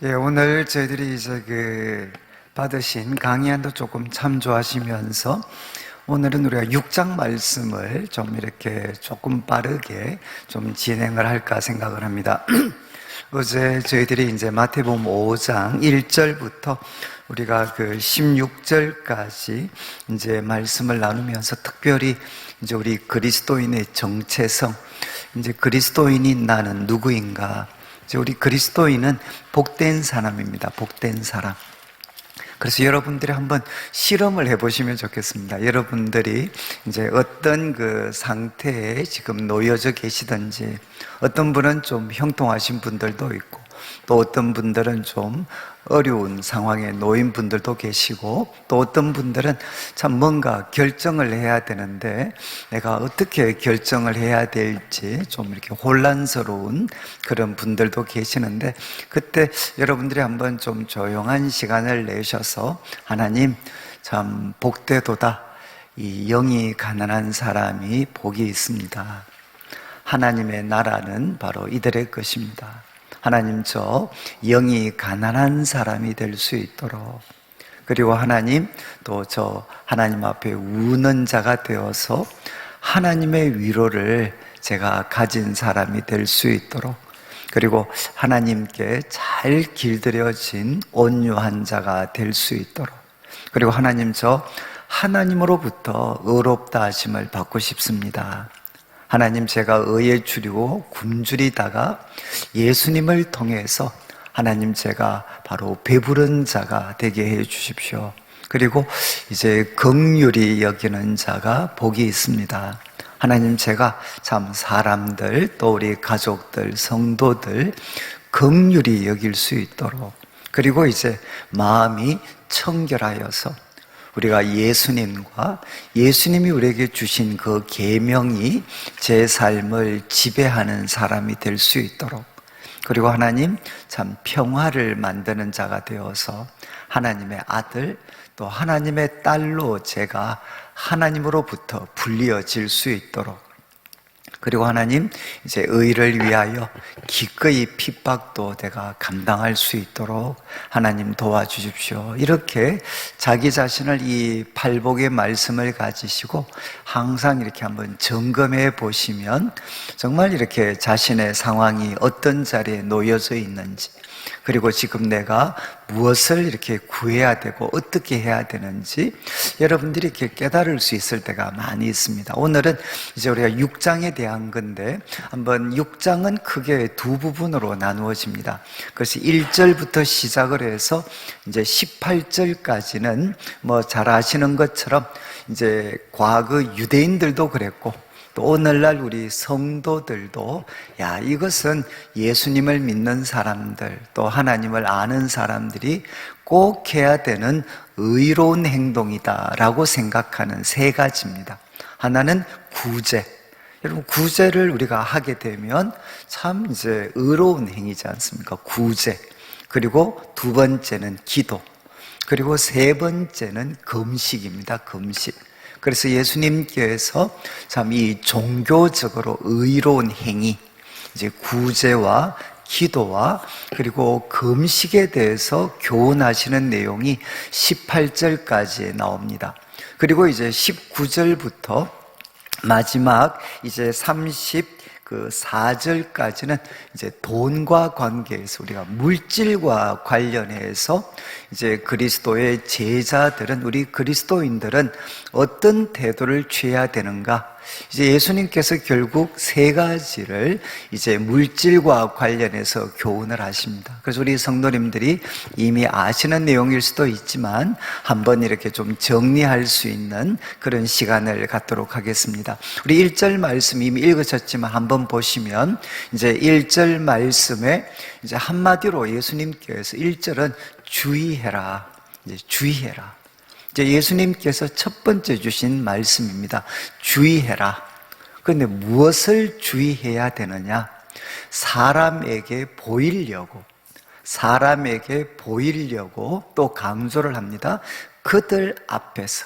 예, 오늘 저희들이 받으신 강의안도 조금 참조하시면서 오늘은 우리가 6장 말씀을 좀 이렇게 조금 빠르게 좀 진행을 할까 생각을 합니다. 어제 저희들이 이제 마태복음 5장 1절부터 우리가 16절까지 이제 말씀을 나누면서 특별히 이제 우리 그리스도인의 정체성, 이제 그리스도인인 나는 누구인가? 우리 그리스도인은 복된 사람입니다. 복된 사람. 그래서 여러분들이 한번 실험을 해보시면 좋겠습니다. 여러분들이 이제 어떤 상태에 지금 놓여져 계시든지, 어떤 분은 좀 형통하신 분들도 있고, 또 어떤 분들은 좀 어려운 상황에 놓인 분들도 계시고, 또 어떤 분들은 참 뭔가 결정을 해야 되는데 내가 어떻게 결정을 해야 될지 좀 이렇게 혼란스러운 그런 분들도 계시는데, 그때 여러분들이 한번 좀 조용한 시간을 내셔서 하나님 참 복되도다, 이 영이 가난한 사람이 복이 있습니다. 하나님의 나라는 바로 이들의 것입니다. 하나님, 저 영이 가난한 사람이 될 수 있도록, 그리고 하나님 또 저 하나님 앞에 우는 자가 되어서 하나님의 위로를 제가 가진 사람이 될 수 있도록, 그리고 하나님께 잘 길들여진 온유한 자가 될 수 있도록, 그리고 하나님, 저 하나님으로부터 의롭다 하심을 받고 싶습니다. 하나님, 제가 의에 줄이고 굶주리다가 예수님을 통해서 하나님, 제가 바로 배부른 자가 되게 해 주십시오. 그리고 이제 긍휼히 여기는 자가 복이 있습니다. 하나님, 제가 참 사람들, 또 우리 가족들, 성도들 긍휼히 여길 수 있도록, 그리고 이제 마음이 청결하여서 우리가 예수님과 예수님이 우리에게 주신 그 계명이 제 삶을 지배하는 사람이 될 수 있도록, 그리고 하나님 참 평화를 만드는 자가 되어서 하나님의 아들, 또 하나님의 딸로 제가 하나님으로부터 불리어질 수 있도록, 그리고 하나님 이제 의를 위하여 기꺼이 핍박도 내가 감당할 수 있도록 하나님 도와주십시오. 이렇게 자기 자신을 이 팔복의 말씀을 가지시고 항상 이렇게 한번 점검해 보시면 정말 이렇게 자신의 상황이 어떤 자리에 놓여져 있는지, 그리고 지금 내가 무엇을 이렇게 구해야 되고 어떻게 해야 되는지 여러분들이 이렇게 깨달을 수 있을 때가 많이 있습니다. 오늘은 이제 우리가 6장에 대한 건데, 한번 6장은 크게 두 부분으로 나누어집니다. 그래서 1절부터 시작을 해서 이제 18절까지는 뭐 잘 아시는 것처럼 이제 과거 유대인들도 그랬고, 또 오늘날 우리 성도들도 야, 이것은 예수님을 믿는 사람들, 또 하나님을 아는 사람들이 꼭 해야 되는 의로운 행동이다 라고 생각하는 세 가지입니다. 하나는 구제. 여러분, 구제를 우리가 하게 되면 참 이제 의로운 행위지 않습니까? 구제. 그리고 두 번째는 기도. 그리고 세 번째는 금식입니다. 금식. 그래서 예수님께서 참 이 종교적으로 의로운 행위, 이제 구제와 기도와 그리고 금식에 대해서 교훈하시는 내용이 18절까지 나옵니다. 그리고 이제 19절부터 마지막 이제 34절까지는 이제 돈과 관계에서 우리가 물질과 관련해서 이제 그리스도의 제자들은, 우리 그리스도인들은 어떤 태도를 취해야 되는가? 이제 예수님께서 결국 세 가지를 이제 물질과 관련해서 교훈을 하십니다. 그래서 우리 성도님들이 이미 아시는 내용일 수도 있지만 한번 이렇게 좀 정리할 수 있는 그런 시간을 갖도록 하겠습니다. 우리 1절 말씀 이미 읽으셨지만 한번 보시면 이제 1절 말씀에 이제 한마디로 예수님께서 1절은 주의해라, 이제 주의해라. 이제 예수님께서 첫 번째 주신 말씀입니다. 주의해라. 그런데 무엇을 주의해야 되느냐? 사람에게 보이려고 또 강조를 합니다. 그들 앞에서,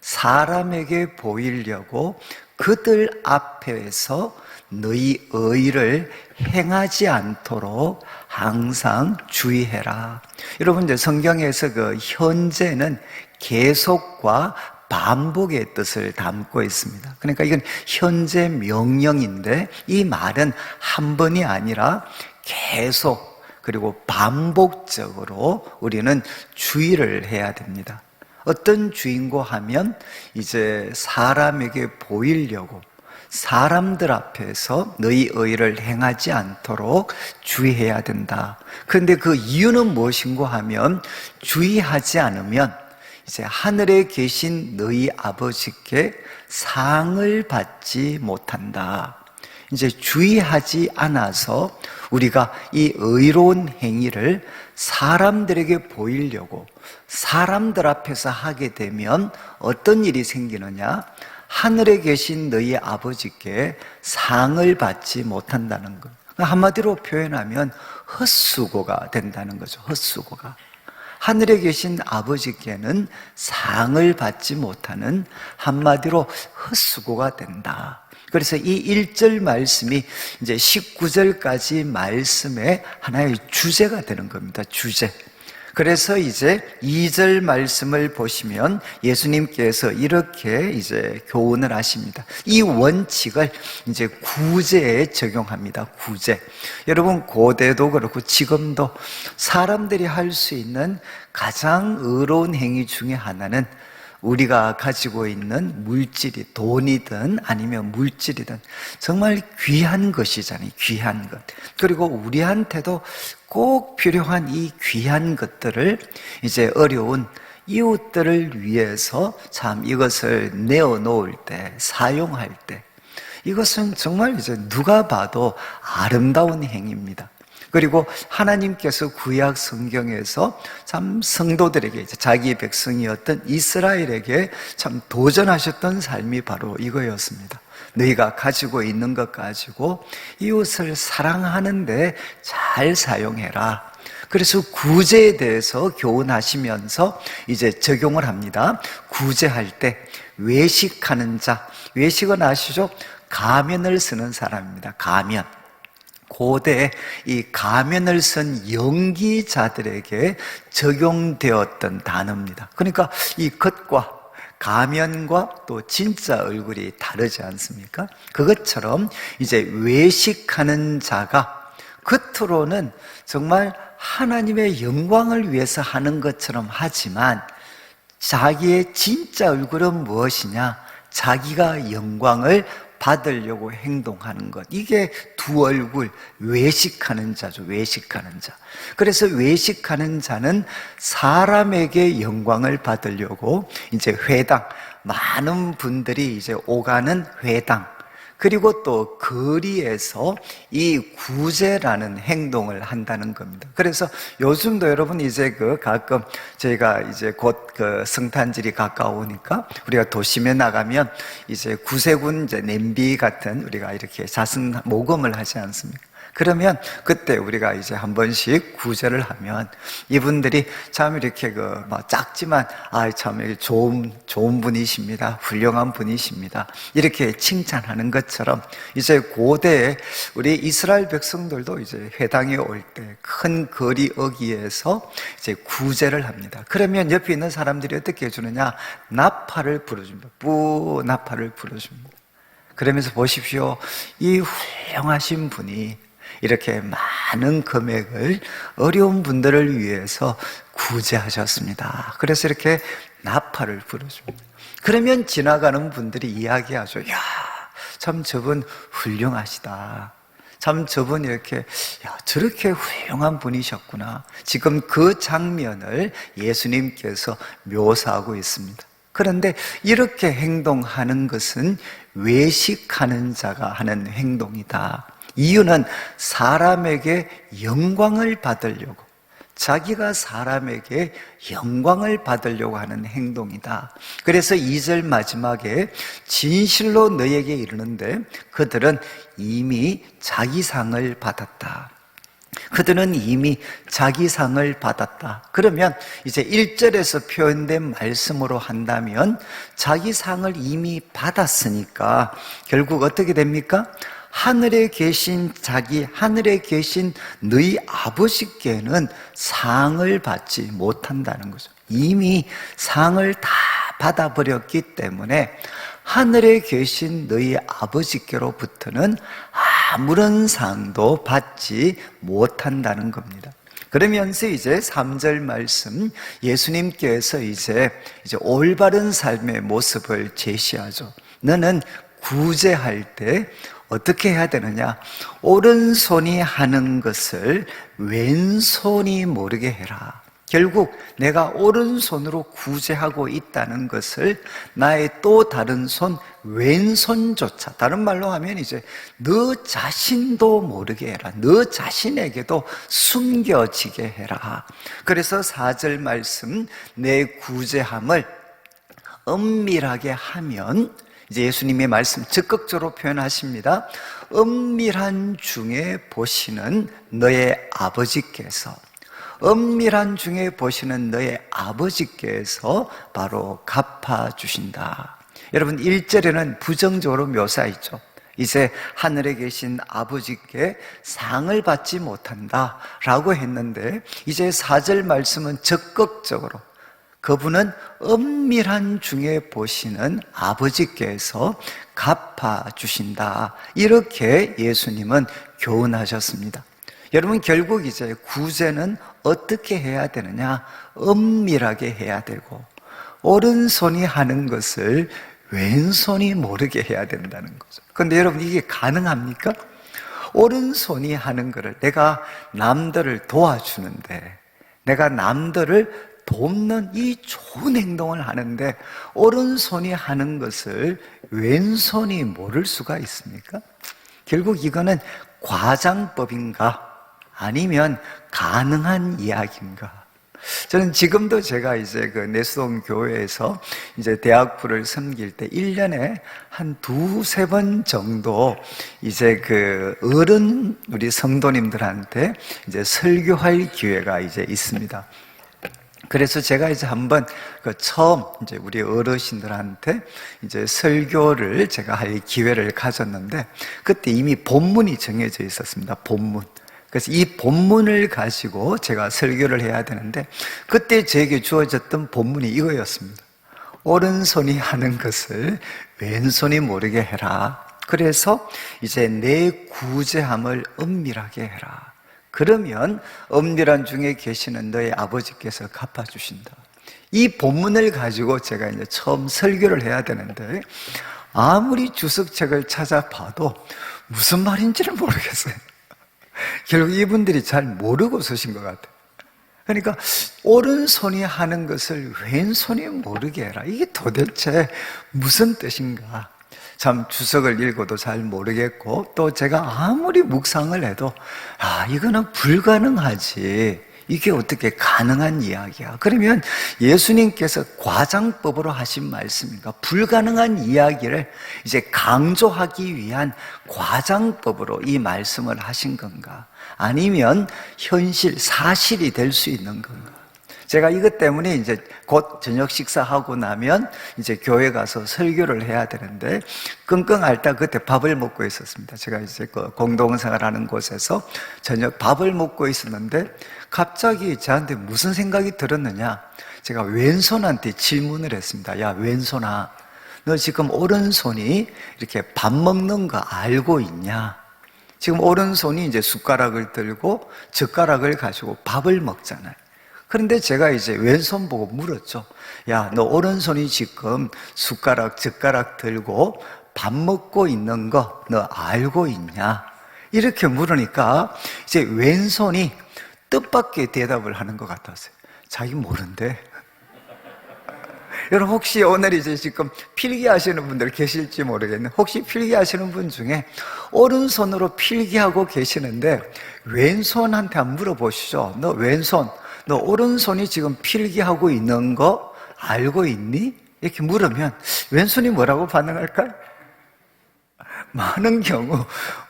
사람에게 보이려고 그들 앞에서 너희 의를 행하지 않도록 항상 주의해라. 여러분, 이제 성경에서 그 현재는 계속과 반복의 뜻을 담고 있습니다. 그러니까 이건 현재 명령인데 이 말은 한 번이 아니라 계속 그리고 반복적으로 우리는 주의를 해야 됩니다. 어떤 주의인고 하면 이제 사람에게 보이려고 사람들 앞에서 너희 의를 행하지 않도록 주의해야 된다. 그런데 그 이유는 무엇인고 하면 주의하지 않으면 이제 하늘에 계신 너희 아버지께 상을 받지 못한다. 이제 주의하지 않아서 우리가 이 의로운 행위를 사람들에게 보이려고 사람들 앞에서 하게 되면 어떤 일이 생기느냐? 하늘에 계신 너희 아버지께 상을 받지 못한다는 것. 한마디로 표현하면 헛수고가 된다는 거죠. 헛수고가. 하늘에 계신 아버지께는 상을 받지 못하는 한마디로 헛수고가 된다. 그래서 이 1절 말씀이 이제 19절까지 말씀의 하나의 주제가 되는 겁니다. 주제. 그래서 이제 2절 말씀을 보시면 예수님께서 이렇게 이제 교훈을 하십니다. 이 원칙을 이제 구제에 적용합니다. 구제. 여러분, 고대도 그렇고 지금도 사람들이 할 수 있는 가장 의로운 행위 중에 하나는 우리가 가지고 있는 물질이 돈이든 아니면 물질이든 정말 귀한 것이잖아요. 귀한 것. 그리고 우리한테도 꼭 필요한 이 귀한 것들을 이제 어려운 이웃들을 위해서 참 이것을 내어놓을 때, 사용할 때 이것은 정말 이제 누가 봐도 아름다운 행위입니다. 그리고 하나님께서 구약 성경에서 참 성도들에게 이제 자기의 백성이었던 이스라엘에게 참 도전하셨던 삶이 바로 이거였습니다. 너희가 가지고 있는 것 가지고 이웃을 사랑하는데 잘 사용해라. 그래서 구제에 대해서 교훈하시면서 이제 적용을 합니다. 구제할 때 외식하는 자, 외식은 아시죠? 가면을 쓰는 사람입니다. 가면. 고대 이 가면을 쓴 연기자들에게 적용되었던 단어입니다. 그러니까 이 겉과 가면과 또 진짜 얼굴이 다르지 않습니까? 그것처럼 이제 외식하는 자가 겉으로는 정말 하나님의 영광을 위해서 하는 것처럼 하지만 자기의 진짜 얼굴은 무엇이냐? 자기가 영광을 받으려고 행동하는 것. 이게 두 얼굴, 외식하는 자죠. 외식하는 자. 그래서 외식하는 자는 사람에게 영광을 받으려고 이제 회당, 많은 분들이 이제 오가는 회당, 그리고 또 거리에서 이 구제라는 행동을 한다는 겁니다. 그래서 요즘도 여러분 이제 가끔 저희가 이제 곧 성탄절이 가까우니까 우리가 도심에 나가면 이제 구세군 이제 냄비 같은 우리가 이렇게 자선 모금을 하지 않습니까? 그러면 그때 우리가 이제 한 번씩 구제를 하면 이분들이 참 이렇게 작지만 참 좋은 분이십니다. 훌륭한 분이십니다. 이렇게 칭찬하는 것처럼 이제 고대에 우리 이스라엘 백성들도 이제 회당에 올 때 큰 거리 어귀에서 이제 구제를 합니다. 그러면 옆에 있는 사람들이 어떻게 해주느냐? 나팔을 불어줍니다. 나팔을 불어줍니다. 그러면서 보십시오. 이 훌륭하신 분이 이렇게 많은 금액을 어려운 분들을 위해서 구제하셨습니다. 그래서 이렇게 나팔을 불어줍니다. 그러면 지나가는 분들이 이야기하죠. 야, 참 저분 훌륭하시다. 참 저분 이렇게 저렇게 훌륭한 분이셨구나. 지금 그 장면을 예수님께서 묘사하고 있습니다. 그런데 이렇게 행동하는 것은 외식하는 자가 하는 행동이다. 이유는 사람에게 영광을 받으려고, 자기가 사람에게 영광을 받으려고 하는 행동이다. 그래서 2절 마지막에 진실로 너에게 이르는데 그들은 이미 자기 상을 받았다. 그들은 이미 자기 상을 받았다. 그러면 이제 1절에서 표현된 말씀으로 한다면 자기 상을 이미 받았으니까 결국 어떻게 됩니까? 하늘에 계신 하늘에 계신 너희 아버지께는 상을 받지 못한다는 거죠. 이미 상을 다 받아버렸기 때문에 하늘에 계신 너희 아버지께로부터는 아무런 상도 받지 못한다는 겁니다. 그러면서 이제 3절 말씀, 예수님께서 이제 올바른 삶의 모습을 제시하죠. 너는 구제할 때 어떻게 해야 되느냐? 오른손이 하는 것을 왼손이 모르게 해라. 결국 내가 오른손으로 구제하고 있다는 것을 나의 또 다른 손, 왼손조차, 다른 말로 하면 이제 너 자신도 모르게 해라. 너 자신에게도 숨겨지게 해라. 그래서 4절 말씀, 내 구제함을 은밀하게 하면, 이제 예수님의 말씀 적극적으로 표현하십니다. 은밀한 중에 보시는 너의 아버지께서, 은밀한 중에 보시는 너의 아버지께서 바로 갚아주신다. 여러분 1절에는 부정적으로 묘사했죠. 이제 하늘에 계신 아버지께 상을 받지 못한다 라고 했는데, 이제 4절 말씀은 적극적으로 그분은 은밀한 중에 보시는 아버지께서 갚아주신다, 이렇게 예수님은 교훈하셨습니다. 여러분 결국 이제 구제는 어떻게 해야 되느냐? 은밀하게 해야 되고, 오른손이 하는 것을 왼손이 모르게 해야 된다는 거죠. 그런데 여러분 이게 가능합니까? 오른손이 하는 것을, 내가 남들을 도와주는데, 내가 남들을 돕는 이 좋은 행동을 하는데 오른손이 하는 것을 왼손이 모를 수가 있습니까? 결국 이거는 과장법인가? 아니면 가능한 이야기인가? 저는 지금도 제가 이제 그 내수동 교회에서 이제 대학부를 섬길 때 1년에 한 2-3번 정도 이제 그 어른 우리 성도님들한테 이제 설교할 기회가 이제 있습니다. 그래서 제가 이제 한번 처음 이제 우리 어르신들한테 이제 설교를 제가 할 기회를 가졌는데, 그때 이미 본문이 정해져 있었습니다. 본문. 그래서 이 본문을 가지고 제가 설교를 해야 되는데, 그때 제게 주어졌던 본문이 이거였습니다. 오른손이 하는 것을 왼손이 모르게 해라. 그래서 이제 내 구제함을 은밀하게 해라. 그러면 은밀한 중에 계시는 너의 아버지께서 갚아주신다. 이 본문을 가지고 제가 이제 처음 설교를 해야 되는데, 아무리 주석책을 찾아봐도 무슨 말인지를 모르겠어요. 결국 이분들이 잘 모르고 서신 것 같아요. 그러니까 오른손이 하는 것을 왼손이 모르게 해라. 이게 도대체 무슨 뜻인가? 참 주석을 읽어도 잘 모르겠고, 또 제가 아무리 묵상을 해도 이거는 불가능하지, 이게 어떻게 가능한 이야기야? 그러면 예수님께서 과장법으로 하신 말씀인가? 불가능한 이야기를 이제 강조하기 위한 과장법으로 이 말씀을 하신 건가? 아니면 현실, 사실이 될 수 있는 건가? 제가 이것 때문에 이제 곧 저녁 식사하고 나면 이제 교회 가서 설교를 해야 되는데, 끙끙 앓다 그때 밥을 먹고 있었습니다. 제가 이제 그 공동생활하는 곳에서 저녁 밥을 먹고 있었는데, 갑자기 저한테 무슨 생각이 들었느냐? 제가 왼손한테 질문을 했습니다. 야, 왼손아, 너 지금 오른손이 이렇게 밥 먹는 거 알고 있냐? 지금 오른손이 이제 숟가락을 들고 젓가락을 가지고 밥을 먹잖아요. 그런데 제가 이제 왼손 보고 물었죠. 야, 너 오른손이 지금 숟가락, 젓가락 들고 밥 먹고 있는 거 너 알고 있냐? 이렇게 물으니까 이제 왼손이 뜻밖의 대답을 하는 것 같았어요. 자기 모른대. 여러분 혹시 오늘 이제 지금 필기하시는 분들 계실지 모르겠는데, 혹시 필기하시는 분 중에 오른손으로 필기하고 계시는데 왼손한테 한번 물어보시죠. 너 왼손, 너 오른손이 지금 필기하고 있는 거 알고 있니? 이렇게 물으면 왼손이 뭐라고 반응할까요? 많은 경우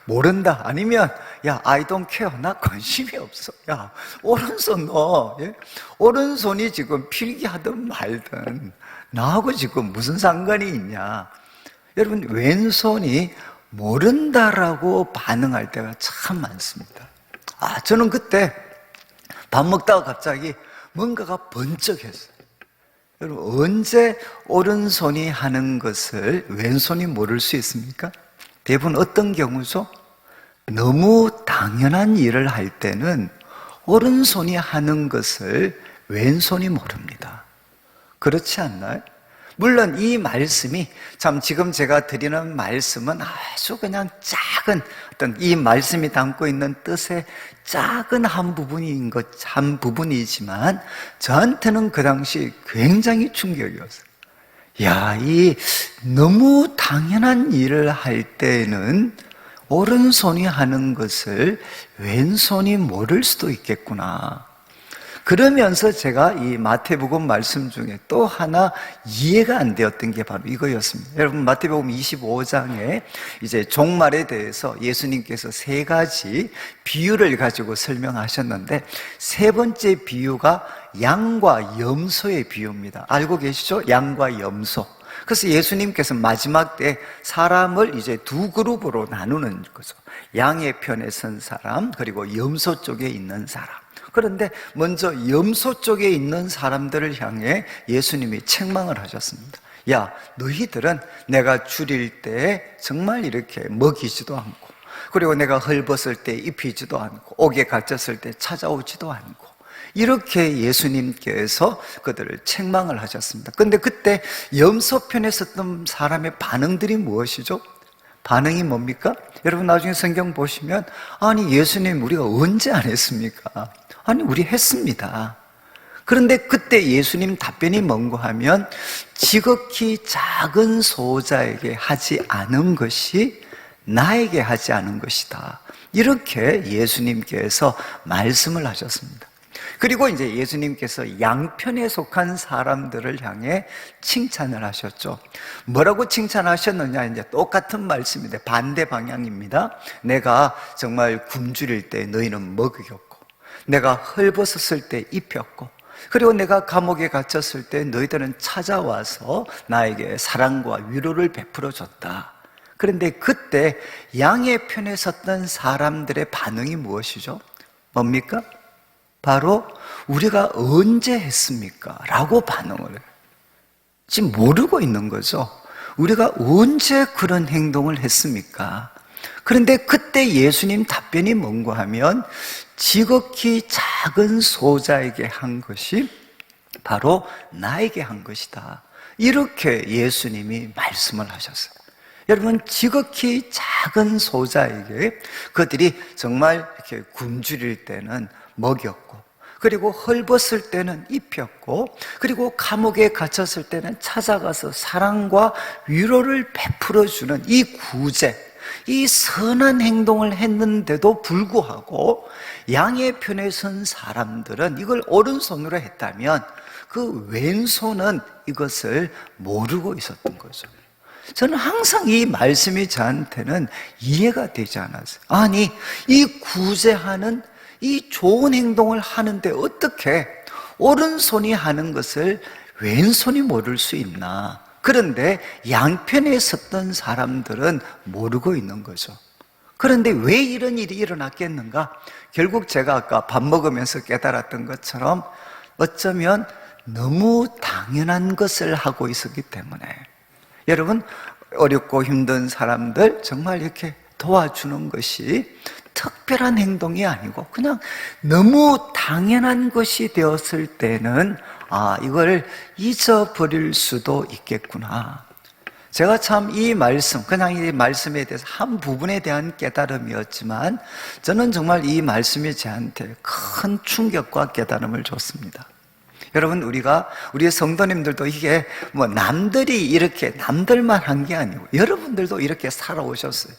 모른다, 아니면 야, I don't care, 나 관심이 없어. 야, 오른손 너, 오른손이 지금 필기하든 말든 나하고 지금 무슨 상관이 있냐? 여러분 왼손이 모른다라고 반응할 때가 참 많습니다. 저는 그때 밥 먹다가 갑자기 뭔가가 번쩍했어요. 여러분, 언제 오른손이 하는 것을 왼손이 모를 수 있습니까? 대부분 어떤 경우죠? 너무 당연한 일을 할 때는 오른손이 하는 것을 왼손이 모릅니다. 그렇지 않나요? 물론 이 말씀이 참 지금 제가 드리는 말씀은 아주 그냥 작은 어떤 이 말씀이 담고 있는 뜻의 작은 한 부분이지만 저한테는 그 당시 굉장히 충격이었어요. 이 너무 당연한 일을 할 때는 오른손이 하는 것을 왼손이 모를 수도 있겠구나. 그러면서 제가 이 마태복음 말씀 중에 또 하나 이해가 안 되었던 게 바로 이거였습니다. 여러분, 마태복음 25장에 이제 종말에 대해서 예수님께서 세 가지 비유를 가지고 설명하셨는데, 세 번째 비유가 양과 염소의 비유입니다. 알고 계시죠? 양과 염소. 그래서 예수님께서 마지막 때 사람을 이제 두 그룹으로 나누는 거죠. 양의 편에 선 사람, 그리고 염소 쪽에 있는 사람. 그런데 먼저 염소 쪽에 있는 사람들을 향해 예수님이 책망을 하셨습니다. 너희들은 내가 줄일 때 정말 이렇게 먹이지도 않고, 그리고 내가 헐벗을 때 입히지도 않고, 옥에 갇혔을 때 찾아오지도 않고, 이렇게 예수님께서 그들을 책망을 하셨습니다. 그런데 그때 염소 편에 섰던 사람의 반응들이 무엇이죠? 반응이 뭡니까? 여러분, 나중에 성경 보시면 예수님, 우리가 언제 안 했습니까? 우리 했습니다. 그런데 그때 예수님 답변이 뭔가 하면, 지극히 작은 소자에게 하지 않은 것이 나에게 하지 않은 것이다. 이렇게 예수님께서 말씀을 하셨습니다. 그리고 이제 예수님께서 양편에 속한 사람들을 향해 칭찬을 하셨죠. 뭐라고 칭찬하셨느냐? 이제 똑같은 말씀인데 반대 방향입니다. 내가 정말 굶주릴 때 너희는 먹였고, 내가 헐벗었을 때 입혔고, 그리고 내가 감옥에 갇혔을 때 너희들은 찾아와서 나에게 사랑과 위로를 베풀어 줬다. 그런데 그때 양의 편에 섰던 사람들의 반응이 무엇이죠? 뭡니까? 바로 우리가 언제 했습니까? 라고 반응을 해요. 지금 모르고 있는 거죠. 우리가 언제 그런 행동을 했습니까? 그런데 그때 예수님 답변이 뭔가 하면, 지극히 작은 소자에게 한 것이 바로 나에게 한 것이다. 이렇게 예수님이 말씀을 하셨어요. 여러분, 지극히 작은 소자에게 그들이 정말 이렇게 굶주릴 때는 먹였고, 그리고 헐벗을 때는 입혔고, 그리고 감옥에 갇혔을 때는 찾아가서 사랑과 위로를 베풀어주는 이 구제, 이 선한 행동을 했는데도 불구하고 양의 편에 선 사람들은 이걸 오른손으로 했다면 그 왼손은 이것을 모르고 있었던 거죠. 저는 항상 이 말씀이 저한테는 이해가 되지 않았어요. 이 구제하는 이 좋은 행동을 하는데 어떻게 오른손이 하는 것을 왼손이 모를 수 있나? 그런데 양편에 섰던 사람들은 모르고 있는 거죠. 그런데 왜 이런 일이 일어났겠는가? 결국 제가 아까 밥 먹으면서 깨달았던 것처럼 어쩌면 너무 당연한 것을 하고 있었기 때문에, 여러분, 어렵고 힘든 사람들 정말 이렇게 도와주는 것이 특별한 행동이 아니고 그냥 너무 당연한 것이 되었을 때는 이걸 잊어버릴 수도 있겠구나. 제가 참 이 말씀, 그냥 이 말씀에 대해서 한 부분에 대한 깨달음이었지만 저는 정말 이 말씀이 저한테 큰 충격과 깨달음을 줬습니다. 여러분, 우리 성도님들도 이게 남들이 이렇게 남들만 한 게 아니고 여러분들도 이렇게 살아오셨어요.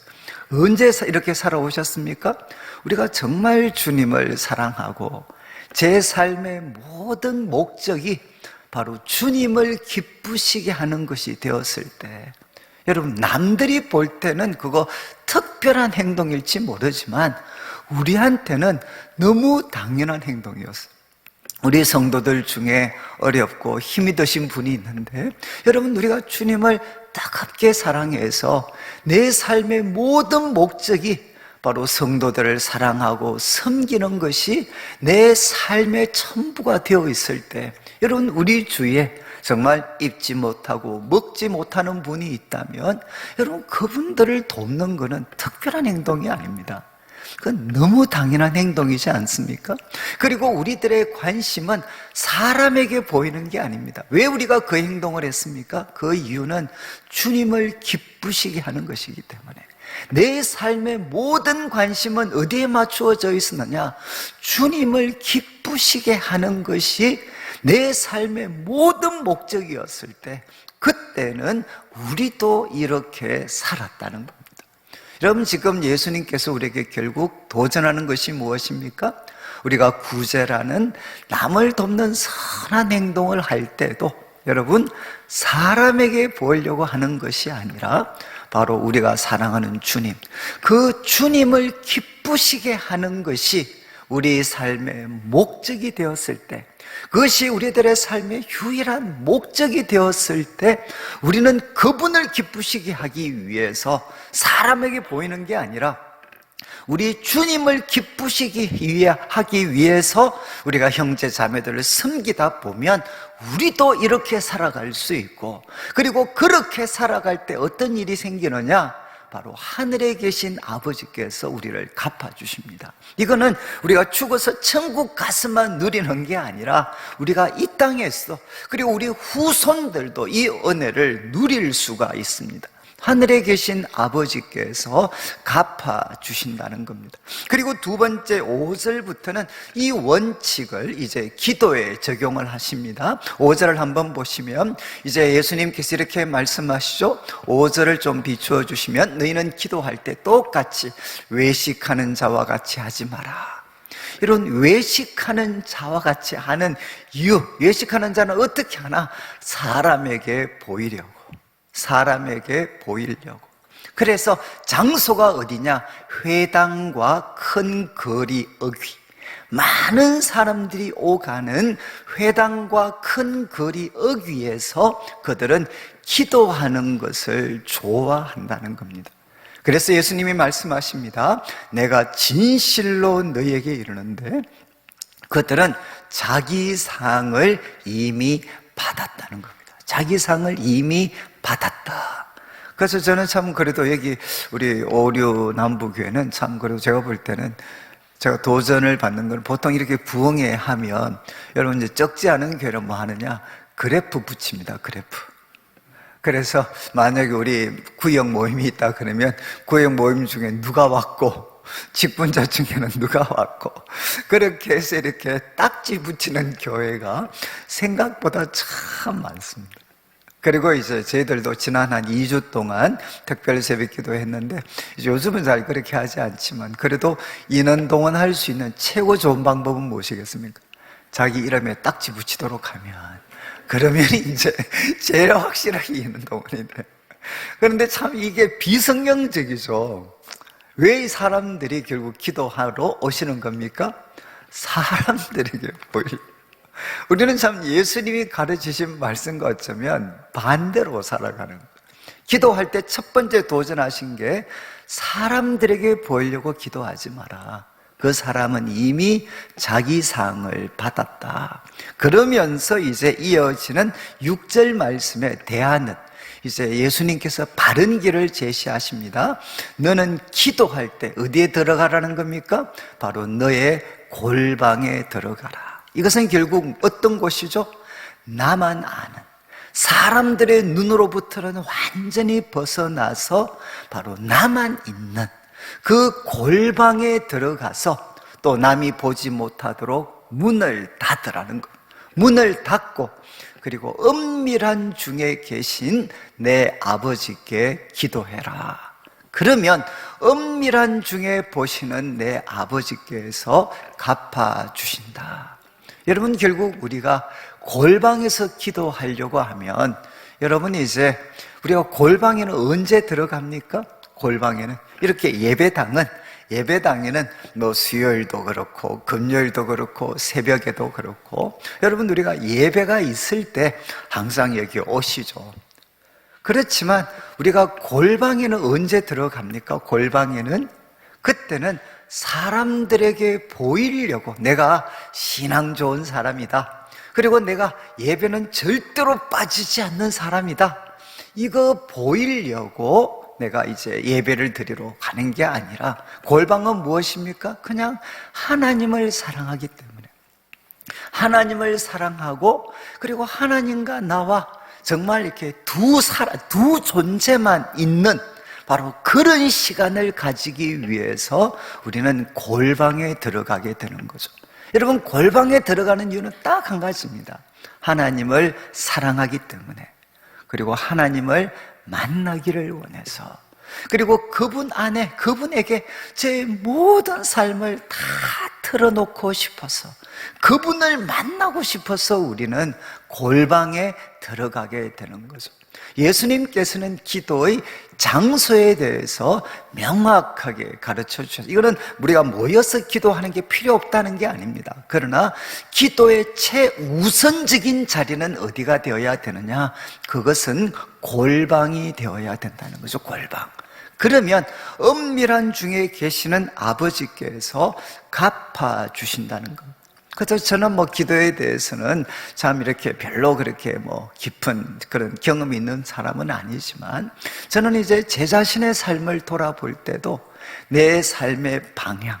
언제 이렇게 살아오셨습니까? 우리가 정말 주님을 사랑하고 제 삶의 모든 목적이 바로 주님을 기쁘시게 하는 것이 되었을 때, 여러분, 남들이 볼 때는 그거 특별한 행동일지 모르지만 우리한테는 너무 당연한 행동이었어요. 우리 성도들 중에 어렵고 힘이 드신 분이 있는데, 여러분, 우리가 주님을 따갑게 사랑해서 내 삶의 모든 목적이 바로 성도들을 사랑하고 섬기는 것이 내 삶의 전부가 되어 있을 때, 여러분, 우리 주위에 정말 입지 못하고 먹지 못하는 분이 있다면 여러분, 그분들을 돕는 것은 특별한 행동이 아닙니다. 그건 너무 당연한 행동이지 않습니까? 그리고 우리들의 관심은 사람에게 보이는 게 아닙니다. 왜 우리가 그 행동을 했습니까? 그 이유는 주님을 기쁘시게 하는 것이기 때문에. 내 삶의 모든 관심은 어디에 맞추어져 있었느냐? 주님을 기쁘시게 하는 것이 내 삶의 모든 목적이었을 때, 그때는 우리도 이렇게 살았다는 겁니다. 여러분, 지금 예수님께서 우리에게 결국 도전하는 것이 무엇입니까? 우리가 구제라는 남을 돕는 선한 행동을 할 때도 여러분, 사람에게 보이려고 하는 것이 아니라 바로 우리가 사랑하는 주님, 그 주님을 기쁘시게 하는 것이 우리 삶의 목적이 되었을 때, 그것이 우리들의 삶의 유일한 목적이 되었을 때, 우리는 그분을 기쁘시게 하기 위해서 사람에게 보이는 게 아니라 우리 주님을 기쁘시게 하기 위해서 우리가 형제 자매들을 섬기다 보면 우리도 이렇게 살아갈 수 있고, 그리고 그렇게 살아갈 때 어떤 일이 생기느냐? 바로 하늘에 계신 아버지께서 우리를 갚아주십니다. 이거는 우리가 죽어서 천국 가서만 누리는 게 아니라 우리가 이 땅에서, 그리고 우리 후손들도 이 은혜를 누릴 수가 있습니다. 하늘에 계신 아버지께서 갚아주신다는 겁니다. 그리고 두 번째 5절부터는 이 원칙을 이제 기도에 적용을 하십니다. 5절을 한번 보시면 이제 예수님께서 이렇게 말씀하시죠. 5절을 좀 비추어 주시면, 너희는 기도할 때 똑같이 외식하는 자와 같이 하지 마라. 이런 외식하는 자와 같이 하는 이유, 외식하는 자는 어떻게 하나? 사람에게 보이려고, 사람에게 보이려고. 그래서 장소가 어디냐? 회당과 큰 거리 어귀, 많은 사람들이 오가는 회당과 큰 거리 어귀에서 그들은 기도하는 것을 좋아한다는 겁니다. 그래서 예수님이 말씀하십니다. 내가 진실로 너희에게 이르는데 그들은 자기 상을 이미 받았다는 겁니다. 자기 상을 이미 받았다. 그래서 저는 참 그래도 여기 우리 오류 남부교회는 참 그래도 제가 볼 때는, 제가 도전을 받는 건 보통 이렇게 부흥회 하면 여러분 이제 적지 않은 교회는 뭐 하느냐? 그래프 붙입니다. 그래프. 그래서 만약에 우리 구역 모임이 있다 그러면 구역 모임 중에 누가 왔고 직분자 중에는 누가 왔고, 그렇게 해서 이렇게 딱지 붙이는 교회가 생각보다 참 많습니다. 그리고 이제 저희들도 지난 한 2주 동안 특별 새벽 기도 했는데, 이제 요즘은 잘 그렇게 하지 않지만 그래도 인원 동원할 수 있는 최고 좋은 방법은 무엇이겠습니까? 자기 이름에 딱지 붙이도록 하면, 그러면 이제 제일 확실하게 인원 동원이 돼. 그런데 참 이게 비성경적이죠. 왜 이 사람들이 결국 기도하러 오시는 겁니까? 사람들에게 보이려. 우리는 참 예수님이 가르치신 말씀과 어쩌면 반대로 살아가는 거예요. 기도할 때 첫 번째 도전하신 게 사람들에게 보이려고 기도하지 마라. 그 사람은 이미 자기 상을 받았다. 그러면서 이제 이어지는 6절 말씀에 대하는, 이제 예수님께서 바른 길을 제시하십니다. 너는 기도할 때 어디에 들어가라는 겁니까? 바로 너의 골방에 들어가라. 이것은 결국 어떤 곳이죠? 나만 아는, 사람들의 눈으로부터는 완전히 벗어나서 바로 나만 있는 그 골방에 들어가서 또 남이 보지 못하도록 문을 닫으라는 것. 문을 닫고, 그리고 은밀한 중에 계신 내 아버지께 기도해라. 그러면 은밀한 중에 보시는 내 아버지께서 갚아주신다. 여러분, 결국 우리가 골방에서 기도하려고 하면, 여러분 이제 우리가 골방에는 언제 들어갑니까? 골방에는 이렇게 예배당은 예배당에는 뭐 수요일도 그렇고 금요일도 그렇고 새벽에도 그렇고 여러분 우리가 예배가 있을 때 항상 여기 오시죠. 그렇지만 우리가 골방에는 언제 들어갑니까? 골방에는 그때는 사람들에게 보이려고 내가 신앙 좋은 사람이다. 그리고 내가 예배는 절대로 빠지지 않는 사람이다. 이거 보이려고 내가 이제 예배를 드리러 가는 게 아니라 골방은 무엇입니까? 그냥 하나님을 사랑하기 때문에 하나님을 사랑하고 그리고 하나님과 나와 정말 이렇게 두 존재만 있는 바로 그런 시간을 가지기 위해서 우리는 골방에 들어가게 되는 거죠. 여러분 골방에 들어가는 이유는 딱 한 가지입니다. 하나님을 사랑하기 때문에 그리고 하나님을 만나기를 원해서 그리고 그분 안에 그분에게 제 모든 삶을 다 틀어놓고 싶어서 그분을 만나고 싶어서 우리는 골방에 들어가게 되는 거죠. 예수님께서는 기도의 장소에 대해서 명확하게 가르쳐 주셨어요. 이거는 우리가 모여서 기도하는 게 필요 없다는 게 아닙니다. 그러나 기도의 최우선적인 자리는 어디가 되어야 되느냐? 그것은 골방이 되어야 된다는 거죠. 골방. 그러면 엄밀한 중에 계시는 아버지께서 갚아주신다는 겁니다. 그래서 저는 기도에 대해서는 참 이렇게 별로 그렇게 깊은 그런 경험이 있는 사람은 아니지만 저는 이제 제 자신의 삶을 돌아볼 때도 내 삶의 방향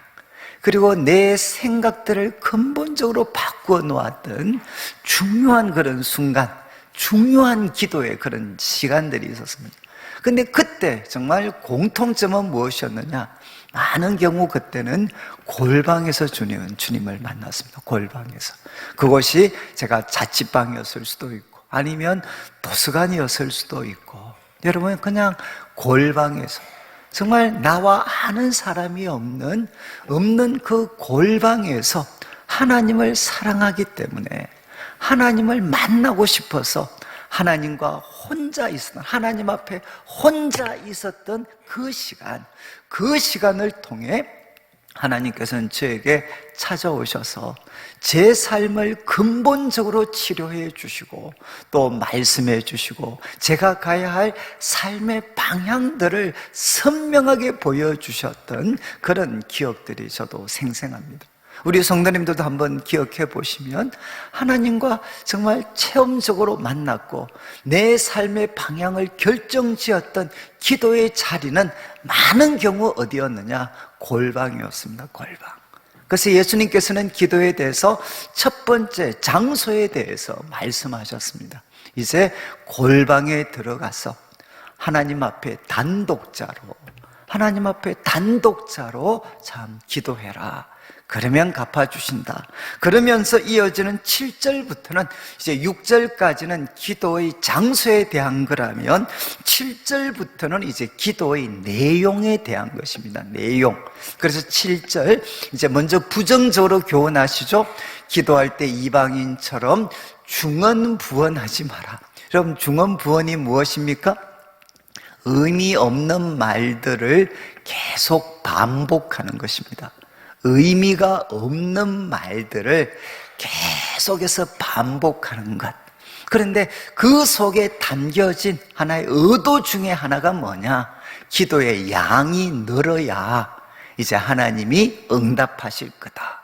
그리고 내 생각들을 근본적으로 바꾸어 놓았던 중요한 그런 순간, 중요한 기도의 그런 시간들이 있었습니다. 근데 그때 정말 공통점은 무엇이었느냐? 많은 경우 그때는 골방에서 주님을 만났습니다. 골방에서. 그것이 제가 자취방이었을 수도 있고 아니면 도서관이었을 수도 있고 여러분 그냥 골방에서 정말 나와 아는 사람이 없는 그 골방에서 하나님을 사랑하기 때문에 하나님을 만나고 싶어서 하나님과 혼자 있었던 하나님 앞에 혼자 있었던 그 시간을 통해 하나님께서는 저에게 찾아오셔서 제 삶을 근본적으로 치료해 주시고 또 말씀해 주시고 제가 가야 할 삶의 방향들을 선명하게 보여주셨던 그런 기억들이 저도 생생합니다. 우리 성도님들도 한번 기억해 보시면 하나님과 정말 체험적으로 만났고 내 삶의 방향을 결정지었던 기도의 자리는 많은 경우 어디였느냐? 골방이었습니다. 골방. 그래서 예수님께서는 기도에 대해서 첫 번째 장소에 대해서 말씀하셨습니다. 이제 골방에 들어가서 하나님 앞에 단독자로 참 기도해라. 그러면 갚아주신다. 그러면서 이어지는 7절부터는 이제 6절까지는 기도의 장소에 대한 거라면 7절부터는 이제 기도의 내용에 대한 것입니다. 내용. 그래서 7절 이제 먼저 부정적으로 교훈하시죠. 기도할 때 이방인처럼 중언부언하지 마라. 여러분 중언부언이 무엇입니까? 의미 없는 말들을 계속 반복하는 것입니다. 의미가 없는 말들을 계속해서 반복하는 것. 그런데 그 속에 담겨진 하나의 의도 중에 하나가 뭐냐? 기도의 양이 늘어야 이제 하나님이 응답하실 거다.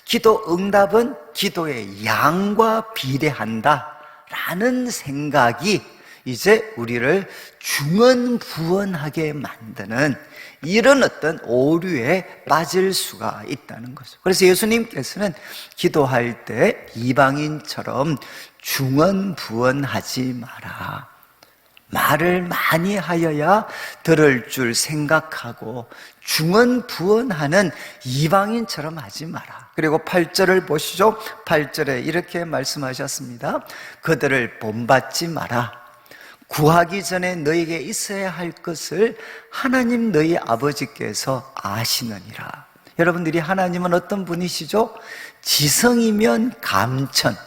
기도 응답은 기도의 양과 비례한다라는 생각이 이제 우리를 중언부언하게 만드는 이런 어떤 오류에 빠질 수가 있다는 거죠. 그래서 예수님께서는 기도할 때 이방인처럼 중언부언하지 마라. 말을 많이 하여야 들을 줄 생각하고 중언부언하는 이방인처럼 하지 마라. 그리고 8절을 보시죠. 8절에 이렇게 말씀하셨습니다. 그들을 본받지 마라. 구하기 전에 너에게 있어야 할 것을 하나님 너희 아버지께서 아시느니라. 여러분들이 하나님은 어떤 분이시죠? 지성이면 감천.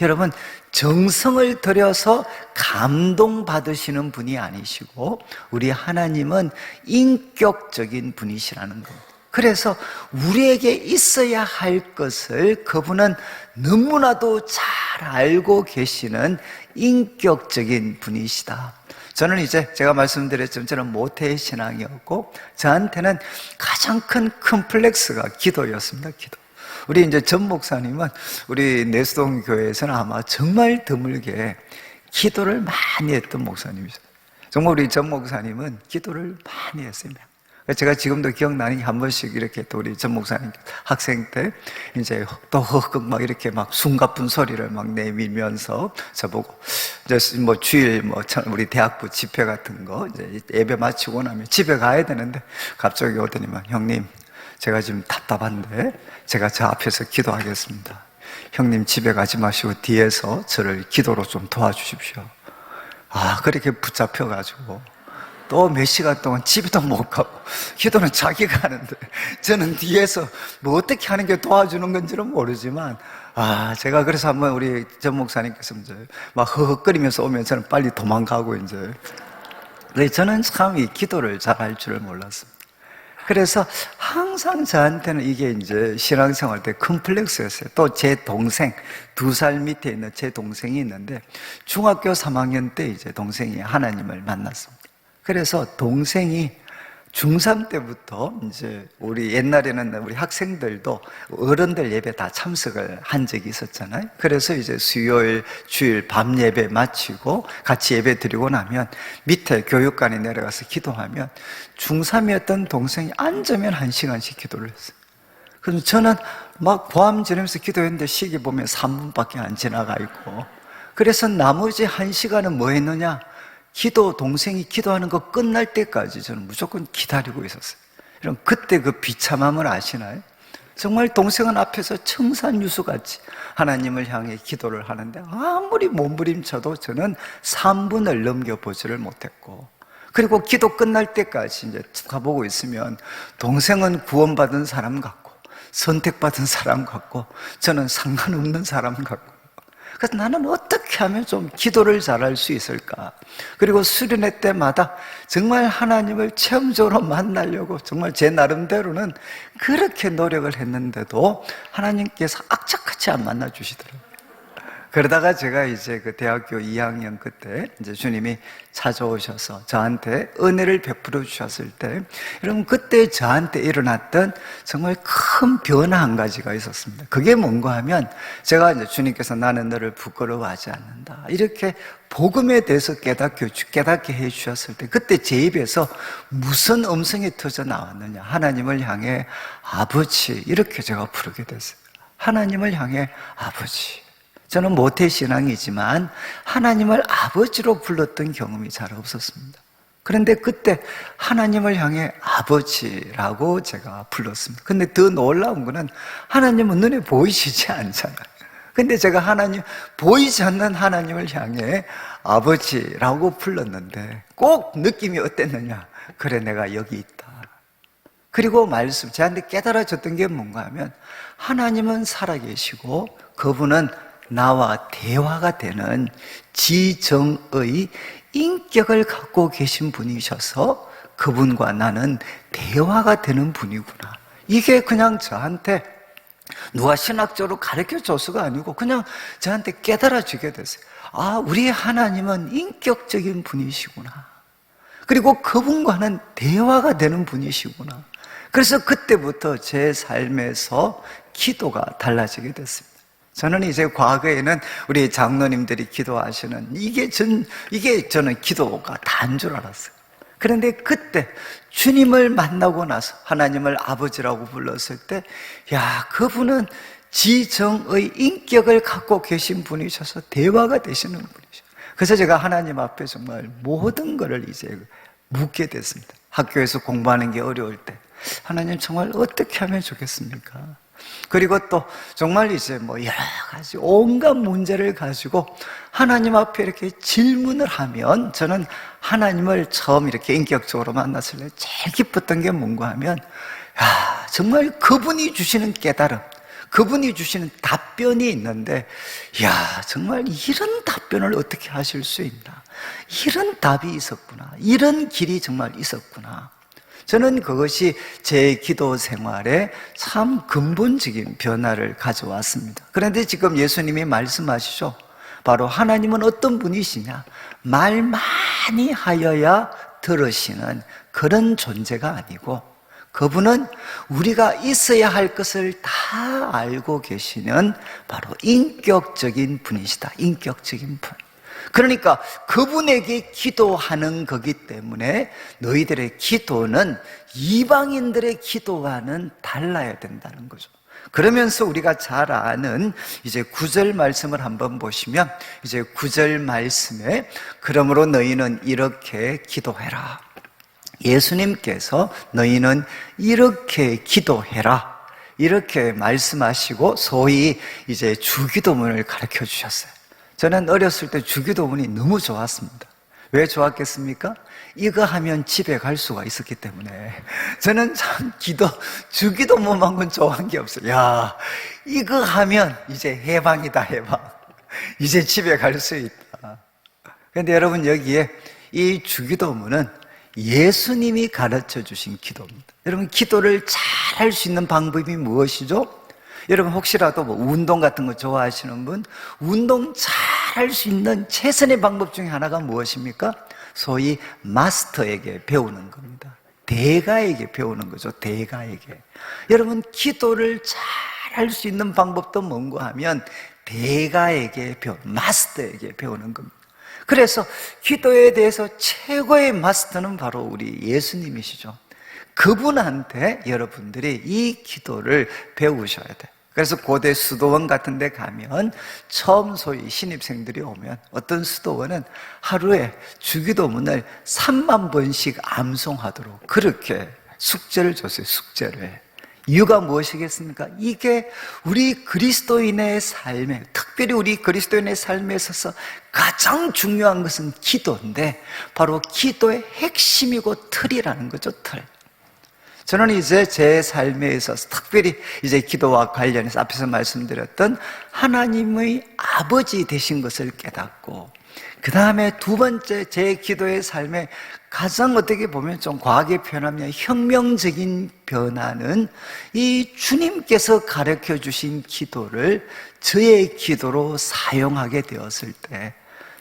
여러분 정성을 들여서 감동받으시는 분이 아니시고 우리 하나님은 인격적인 분이시라는 겁니다. 그래서 우리에게 있어야 할 것을 그분은 너무나도 잘 알고 계시는 인격적인 분이시다. 저는 이제 제가 말씀드렸지만 저는 모태 신앙이었고 저한테는 가장 큰 컴플렉스가 기도였습니다. 기도. 우리 이제 전 목사님은 우리 내수동 교회에서는 아마 정말 드물게 기도를 많이 했던 목사님이셨어요. 정말 우리 전 목사님은 기도를 많이 했습니다. 제가 지금도 기억나는 게 한 번씩 이렇게 또 우리 전 목사님 학생 때 이제 또 헉헉 막 이렇게 막 숨가쁜 소리를 막 내밀면서 저보고 이제 뭐 주일 뭐 우리 대학부 집회 같은 거 이제 예배 마치고 나면 집에 가야 되는데 갑자기 오더니만 형님 제가 지금 답답한데 제가 저 앞에서 기도하겠습니다. 형님 집에 가지 마시고 뒤에서 저를 기도로 좀 도와주십시오. 아 그렇게 붙잡혀가지고 또 몇 시간 동안 집에도 못 가고 기도는 자기가 하는데 저는 뒤에서 뭐 어떻게 하는 게 도와주는 건지는 모르지만 제가 그래서 한번 우리 전 목사님께서 이제 막 허헉거리면서 오면 저는 빨리 도망가고 이제 저는 참 이 기도를 잘 할 줄을 몰랐습니다. 그래서 항상 저한테는 이게 이제 신앙생활 때 컴플렉스였어요. 또 제 동생 2살 밑에 있는 제 동생이 있는데 중학교 3학년 때 이제 동생이 하나님을 만났습니다. 그래서 동생이 중3 때부터 이제 우리 옛날에는 우리 학생들도 어른들 예배 다 참석을 한 적이 있었잖아요. 그래서 이제 수요일, 주일 밤 예배 마치고 같이 예배 드리고 나면 밑에 교육관에 내려가서 기도하면 중3이었던 동생이 앉으면 1시간씩 기도를 했어요. 그래서 저는 막 고함 지르면서 기도했는데 시기 보면 3분밖에 안 지나가 있고 그래서 나머지 1시간은 뭐 했느냐? 동생이 기도하는 거 끝날 때까지 저는 무조건 기다리고 있었어요. 그럼 그때 그 비참함을 아시나요? 정말 동생은 앞에서 청산유수같이 하나님을 향해 기도를 하는데 아무리 몸부림쳐도 저는 3분을 넘겨보지를 못했고 그리고 기도 끝날 때까지 이제 가보고 있으면 동생은 구원받은 사람 같고 선택받은 사람 같고 저는 상관없는 사람 같고 그래서 나는 어떻게 하면 좀 기도를 잘할 수 있을까? 그리고 수련회 때마다 정말 하나님을 체험적으로 만나려고 정말 제 나름대로는 그렇게 노력을 했는데도 하나님께서 악착같이 안 만나주시더라고요. 그러다가 제가 이제 그 대학교 2학년 그때 이제 주님이 찾아오셔서 저한테 은혜를 베풀어 주셨을 때 여러분 그때 저한테 일어났던 정말 큰 변화 한 가지가 있었습니다. 그게 뭔가 하면 제가 이제 주님께서 나는 너를 부끄러워하지 않는다 이렇게 복음에 대해서 깨닫게 해 주셨을 때 그때 제 입에서 무슨 음성이 터져 나왔느냐 하나님을 향해 아버지 이렇게 제가 부르게 됐어요. 하나님을 향해 아버지. 저는 모태신앙이지만 하나님을 아버지로 불렀던 경험이 잘 없었습니다. 그런데 그때 하나님을 향해 아버지라고 제가 불렀습니다. 근데 더 놀라운 거는 하나님은 눈에 보이시지 않잖아요. 근데 제가 보이지 않는 하나님을 향해 아버지라고 불렀는데 꼭 느낌이 어땠느냐? 그래 내가 여기 있다. 그리고 저한테 깨달아졌던 게 뭔가 하면 하나님은 살아계시고 그분은 나와 대화가 되는 지정의 인격을 갖고 계신 분이셔서 그분과 나는 대화가 되는 분이구나. 이게 그냥 저한테 누가 신학적으로 가르쳐줘서가 아니고 그냥 저한테 깨달아지게 됐어요. 우리 하나님은 인격적인 분이시구나. 그리고 그분과는 대화가 되는 분이시구나. 그래서 그때부터 제 삶에서 기도가 달라지게 됐습니다. 저는 이제 과거에는 우리 장로님들이 기도하시는 이게 저는 기도가 다인 줄 알았어요. 그런데 그때 주님을 만나고 나서 하나님을 아버지라고 불렀을 때, 그분은 지정의 인격을 갖고 계신 분이셔서 대화가 되시는 분이셔. 그래서 제가 하나님 앞에 정말 모든 것을 이제 묻게 됐습니다. 학교에서 공부하는 게 어려울 때, 하나님 정말 어떻게 하면 좋겠습니까? 그리고 또 정말 이제 여러 가지 온갖 문제를 가지고 하나님 앞에 이렇게 질문을 하면 저는 하나님을 처음 이렇게 인격적으로 만났을 때 제일 기뻤던 게 뭔가 하면 정말 그분이 주시는 깨달음, 그분이 주시는 답변이 있는데 정말 이런 답변을 어떻게 하실 수 있나, 이런 답이 있었구나, 이런 길이 정말 있었구나. 저는 그것이 제 기도 생활에 참 근본적인 변화를 가져왔습니다. 그런데 지금 예수님이 말씀하시죠. 바로 하나님은 어떤 분이시냐? 말 많이 하여야 들으시는 그런 존재가 아니고, 그분은 우리가 있어야 할 것을 다 알고 계시는 바로 인격적인 분이시다. 인격적인 분. 그러니까 그분에게 기도하는 거기 때문에 너희들의 기도는 이방인들의 기도와는 달라야 된다는 거죠. 그러면서 우리가 잘 아는 이제 9절 말씀을 한번 보시면, 이제 9절 말씀에 그러므로 너희는 이렇게 기도해라. 예수님께서 너희는 이렇게 기도해라, 이렇게 말씀하시고 소위 이제 주기도문을 가르쳐 주셨어요. 저는 어렸을 때 주기도문이 너무 좋았습니다. 왜 좋았겠습니까? 이거 하면 집에 갈 수가 있었기 때문에. 저는 참 주기도문만큼 좋아한 게 없어요. 야, 이거 하면 이제 해방이다, 해방. 이제 집에 갈 수 있다. 그런데 여러분, 여기에 이 주기도문은 예수님이 가르쳐 주신 기도입니다. 여러분, 기도를 잘 할 수 있는 방법이 무엇이죠? 여러분, 혹시라도 뭐 운동 같은 거 좋아하시는 분, 운동 잘 할 수 있는 최선의 방법 중에 하나가 무엇입니까? 소위 마스터에게 배우는 겁니다. 대가에게 배우는 거죠. 대가에게. 여러분, 기도를 잘 할 수 있는 방법도 뭔가 하면 대가에게 마스터에게 배우는 겁니다. 그래서 기도에 대해서 최고의 마스터는 바로 우리 예수님이시죠. 그분한테 여러분들이 이 기도를 배우셔야 돼요. 그래서 고대 수도원 같은 데 가면 처음 소위 신입생들이 오면 어떤 수도원은 하루에 주기도문을 3만 번씩 암송하도록 그렇게 숙제를 줬어요. 숙제를. 이유가 무엇이겠습니까? 이게 우리 그리스도인의 삶에, 특별히 우리 그리스도인의 삶에 있어서 가장 중요한 것은 기도인데, 바로 기도의 핵심이고 틀이라는 거죠. 틀. 저는 이제 제 삶에 있어서 특별히 이제 기도와 관련해서 앞에서 말씀드렸던 하나님의 아버지 되신 것을 깨닫고, 그 다음에 두 번째 제 기도의 삶에 가장 어떻게 보면 좀 과하게 표현하면 혁명적인 변화는 이 주님께서 가르쳐 주신 기도를 저의 기도로 사용하게 되었을 때,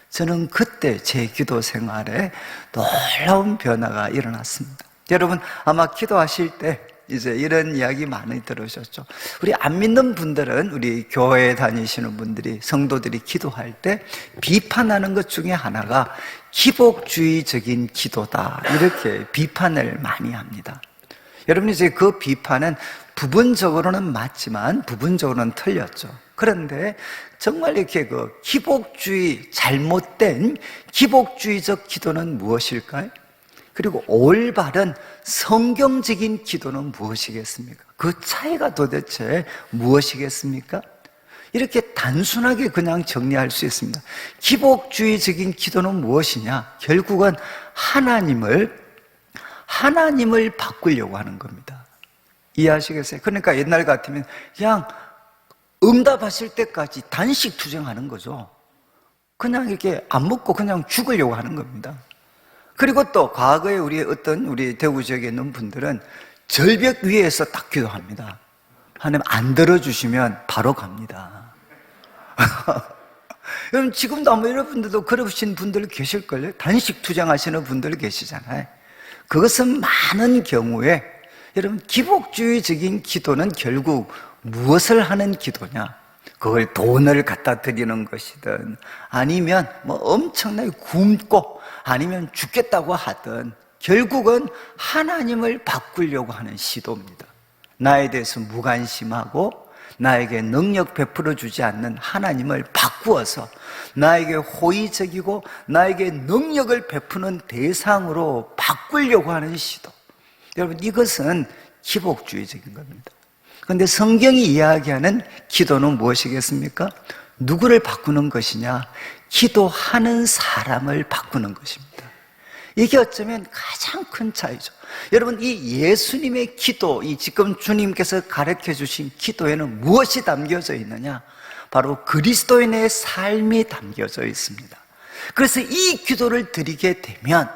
저는 그때 제 기도 생활에 놀라운 변화가 일어났습니다. 여러분, 아마 기도하실 때 이제 이런 이야기 많이 들으셨죠. 우리 안 믿는 분들은, 우리 교회에 다니시는 분들이, 성도들이 기도할 때 비판하는 것 중에 하나가 기복주의적인 기도다, 이렇게 비판을 많이 합니다. 여러분, 이제 그 비판은 부분적으로는 맞지만 부분적으로는 틀렸죠. 그런데 정말 이렇게 그 잘못된 기복주의적 기도는 무엇일까요? 그리고 올바른 성경적인 기도는 무엇이겠습니까? 그 차이가 도대체 무엇이겠습니까? 이렇게 단순하게 그냥 정리할 수 있습니다. 기복주의적인 기도는 무엇이냐? 결국은 하나님을 바꾸려고 하는 겁니다. 이해하시겠어요? 그러니까 옛날 같으면 그냥 응답하실 때까지 단식 투쟁하는 거죠. 그냥 이렇게 안 먹고 그냥 죽으려고 하는 겁니다. 그리고 또 과거에 우리 대구 지역에 있는 분들은 절벽 위에서 딱 기도합니다. 하나님 안 들어주시면 바로 갑니다. 여러분, 지금도 아마 여러분들도 그러신 분들 계실걸요? 단식 투쟁하시는 분들 계시잖아요. 그것은 많은 경우에 여러분, 기복주의적인 기도는 결국 무엇을 하는 기도냐? 그걸 돈을 갖다 드리는 것이든, 아니면 뭐 엄청나게 굶고, 아니면 죽겠다고 하든, 결국은 하나님을 바꾸려고 하는 시도입니다. 나에 대해서 무관심하고 나에게 능력 베풀어 주지 않는 하나님을 바꾸어서 나에게 호의적이고 나에게 능력을 베푸는 대상으로 바꾸려고 하는 시도. 여러분, 이것은 기복주의적인 겁니다. 그런데 성경이 이야기하는 기도는 무엇이겠습니까? 누구를 바꾸는 것이냐? 기도하는 사람을 바꾸는 것입니다. 이게 어쩌면 가장 큰 차이죠. 여러분, 이 예수님의 기도, 이 지금 주님께서 가르쳐 주신 기도에는 무엇이 담겨져 있느냐? 바로 그리스도인의 삶이 담겨져 있습니다. 그래서 이 기도를 드리게 되면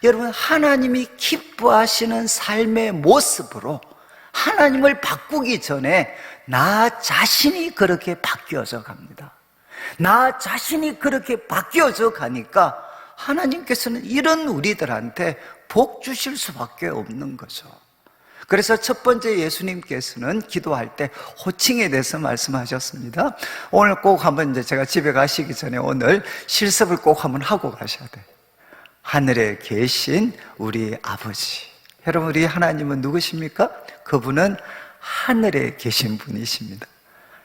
여러분, 하나님이 기뻐하시는 삶의 모습으로 하나님을 바꾸기 전에 나 자신이 그렇게 바뀌어져 갑니다. 나 자신이 그렇게 바뀌어져 가니까 하나님께서는 이런 우리들한테 복 주실 수밖에 없는 거죠. 그래서 첫 번째 예수님께서는 기도할 때 호칭에 대해서 말씀하셨습니다. 오늘 꼭 한번 이제 제가 집에 가시기 전에 오늘 실습을 꼭 한번 하고 가셔야 돼요. 하늘에 계신 우리 아버지. 여러분, 우리 하나님은 누구십니까? 그분은 하늘에 계신 분이십니다.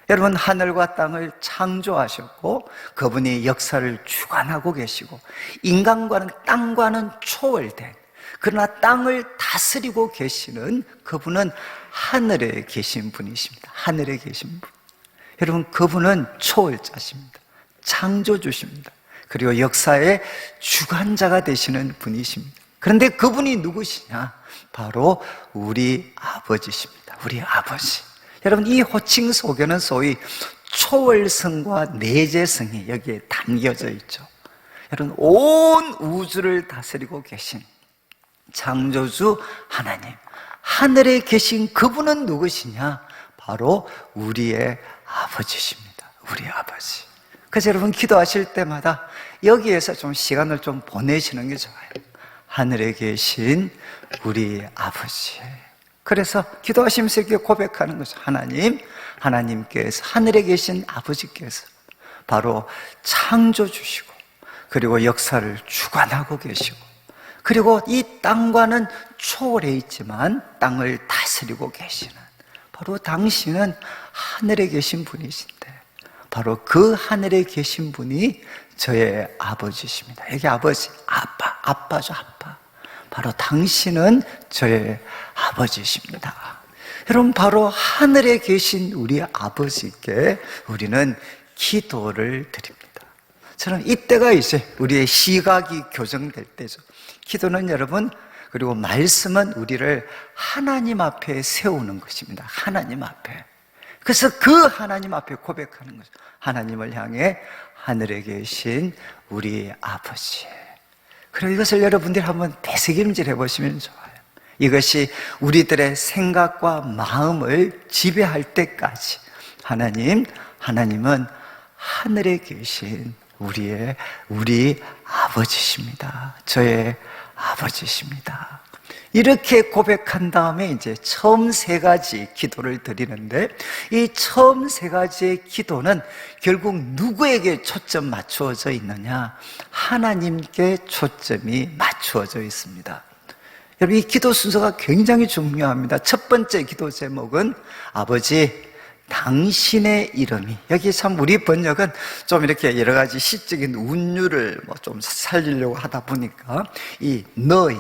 여러분, 하늘과 땅을 창조하셨고 그분이 역사를 주관하고 계시고 인간과는 땅과는 초월된, 그러나 땅을 다스리고 계시는 그분은 하늘에 계신 분이십니다. 하늘에 계신 분. 여러분, 그분은 초월자십니다. 창조주십니다. 그리고 역사의 주관자가 되시는 분이십니다. 그런데 그분이 누구시냐? 바로 우리 아버지십니다. 우리 아버지. 여러분, 이 호칭 속에는 소위 초월성과 내재성이 여기에 담겨져 있죠. 여러분, 온 우주를 다스리고 계신 창조주 하나님, 하늘에 계신 그분은 누구시냐? 바로 우리의 아버지십니다. 우리 아버지. 그래서 여러분, 기도하실 때마다 여기에서 좀 시간을 좀 보내시는 게 좋아요. 하늘에 계신 우리 아버지. 그래서 기도하시면서 이렇게 고백하는 거죠. 하나님께서, 하늘에 계신 아버지께서 바로 창조주시고 그리고 역사를 주관하고 계시고 그리고 이 땅과는 초월해 있지만 땅을 다스리고 계시는 바로 당신은 하늘에 계신 분이신데 바로 그 하늘에 계신 분이 저의 아버지십니다. 여기 아버지, 아빠죠, 아빠. 바로 당신은 저의 아버지십니다. 여러분, 바로 하늘에 계신 우리 아버지께 우리는 기도를 드립니다. 저는 이때가 이제 우리의 시각이 교정될 때죠. 기도는 여러분, 그리고 말씀은 우리를 하나님 앞에 세우는 것입니다. 하나님 앞에. 그래서 그 하나님 앞에 고백하는 거죠. 하나님을 향해 하늘에 계신 우리 아버지. 그리고 이것을 여러분들이 한번 되새김질 해보시면 좋아요. 이것이 우리들의 생각과 마음을 지배할 때까지 하나님은 하늘에 계신 우리 아버지십니다. 저의 아버지십니다. 이렇게 고백한 다음에 이제 처음 세 가지 기도를 드리는데 이 처음 세 가지의 기도는 결국 누구에게 초점 맞추어져 있느냐? 하나님께 초점이 맞추어져 있습니다. 여러분, 이 기도 순서가 굉장히 중요합니다. 첫 번째 기도 제목은 아버지, 당신의 이름이. 여기 참 우리 번역은 좀 이렇게 여러 가지 시적인 운율을 좀 살리려고 하다 보니까 이 너희,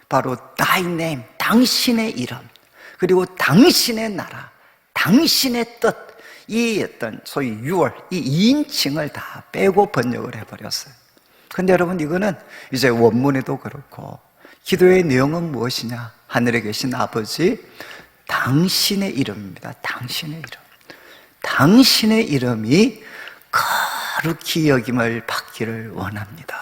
바로 thy name, 당신의 이름, 그리고 당신의 나라, 당신의 뜻, 이 어떤 소위 your, 이 2인칭을 다 빼고 번역을 해버렸어요. 근데 여러분, 이거는 이제 원문에도 그렇고 기도의 내용은 무엇이냐? 하늘에 계신 아버지, 당신의 이름입니다. 당신의 이름. 당신의 이름이 거룩히 여김을 받기를 원합니다.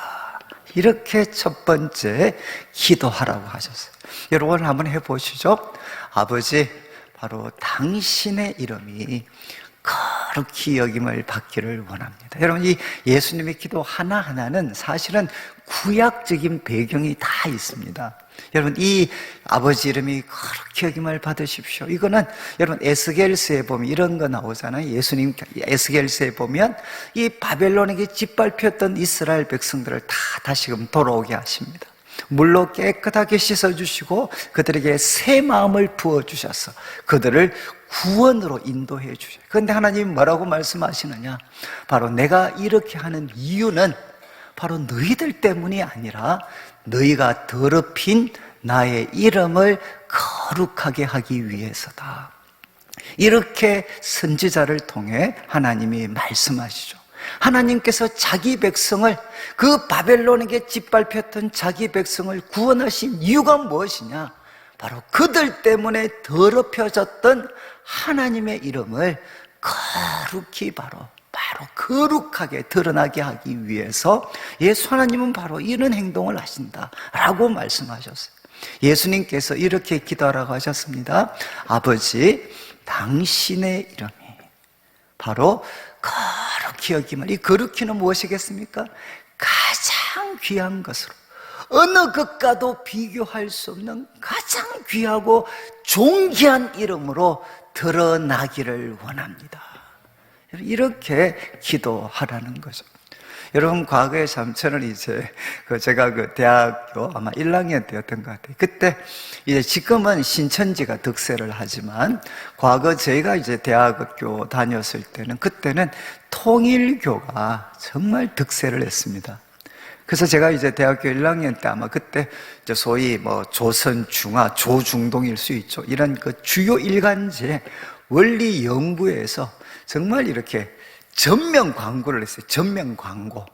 이렇게 첫 번째 기도하라고 하셨어요. 여러분 한번 해보시죠. 아버지, 바로 당신의 이름이 거룩히 여김을 받기를 원합니다. 여러분, 이 예수님의 기도 하나하나는 사실은 구약적인 배경이 다 있습니다. 여러분, 이 아버지 이름이 거룩히 여김을 받으십시오. 이거는 여러분 에스겔서에 보면 이런 거 나오잖아요. 예수님 에스겔서에 보면 이 바벨론에게 짓밟혔던 이스라엘 백성들을 다 다시금 돌아오게 하십니다. 물로 깨끗하게 씻어주시고 그들에게 새 마음을 부어주셔서 그들을 구원으로 인도해 주셔요. 그런데 하나님 뭐라고 말씀하시느냐? 바로 내가 이렇게 하는 이유는 바로 너희들 때문이 아니라 너희가 더럽힌 나의 이름을 거룩하게 하기 위해서다. 이렇게 선지자를 통해 하나님이 말씀하시죠. 하나님께서 자기 백성을, 그 바벨론에게 짓밟혔던 자기 백성을 구원하신 이유가 무엇이냐? 바로 그들 때문에 더럽혀졌던 하나님의 이름을 거룩히 바로 바로 거룩하게 드러나게 하기 위해서 예수 하나님은 바로 이런 행동을 하신다라고 말씀하셨어요. 예수님께서 이렇게 기도하라고 하셨습니다. 아버지, 당신의 이름이 바로 거룩히 여김을, 이 거룩히는 무엇이겠습니까? 가장 귀한 것으로, 어느 것과도 비교할 수 없는 가장 귀하고 존귀한 이름으로 드러나기를 원합니다. 이렇게 기도하라는 거죠. 여러분, 과거에 참 저는 제가 대학교 아마 1학년 때였던 것 같아요. 그때 지금은 신천지가 득세를 하지만 과거 저희가 대학교 다녔을 때는, 그때는 통일교가 정말 득세를 했습니다. 그래서 제가 대학교 1학년 때 아마 그때 소위 조선 중화, 조중동일 수 있죠. 이런 그 주요 일간지 원리 연구에서 정말 이렇게 전면 광고를 했어요. 전면 광고.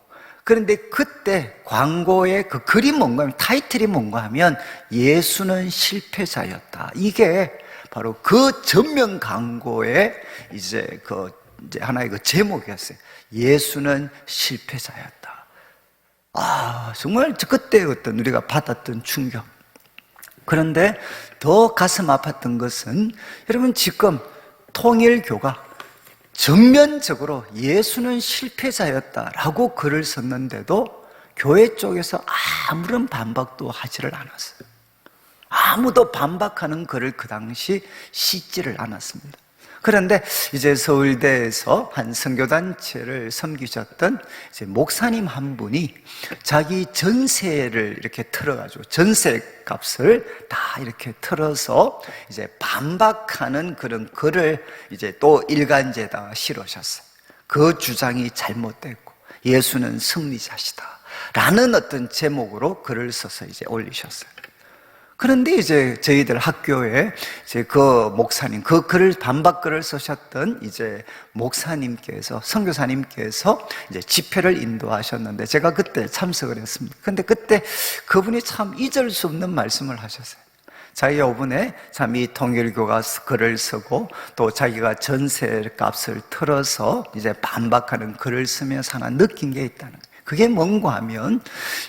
그런데 그때 광고의 그 글이 뭔가 하면, 타이틀이 뭔가 하면 예수는 실패자였다. 이게 바로 그 전면 광고의 하나의 그 제목이었어요. 예수는 실패자였다. 정말 그때 어떤 우리가 받았던 충격. 그런데 더 가슴 아팠던 것은, 여러분, 지금 통일교가 전면적으로 예수는 실패자였다라고 글을 썼는데도 교회 쪽에서 아무런 반박도 하지를 않았어요. 아무도 반박하는 글을 그 당시 씻지를 않았습니다. 그런데 서울대에서 한 선교단체를 섬기셨던 목사님 한 분이 자기 전세를 이렇게 틀어가지고, 전세 값을 다 이렇게 틀어서 반박하는 그런 글을 또 일간지에다가 실으셨어요. 그 주장이 잘못됐고 예수는 승리자시다 라는 어떤 제목으로 글을 써서 올리셨어요. 그런데 저희들 학교에 그 목사님, 그 글을, 반박글을 쓰셨던 목사님께서, 선교사님께서 집회를 인도하셨는데 제가 그때 참석을 했습니다. 근데 그때 그분이 참 잊을 수 없는 말씀을 하셨어요. 자기 요번에 참 이 통일교가 글을 쓰고 또 자기가 전세 값을 틀어서 반박하는 글을 쓰면서 하나 느낀 게 있다는 거예요. 그게 뭔가 하면,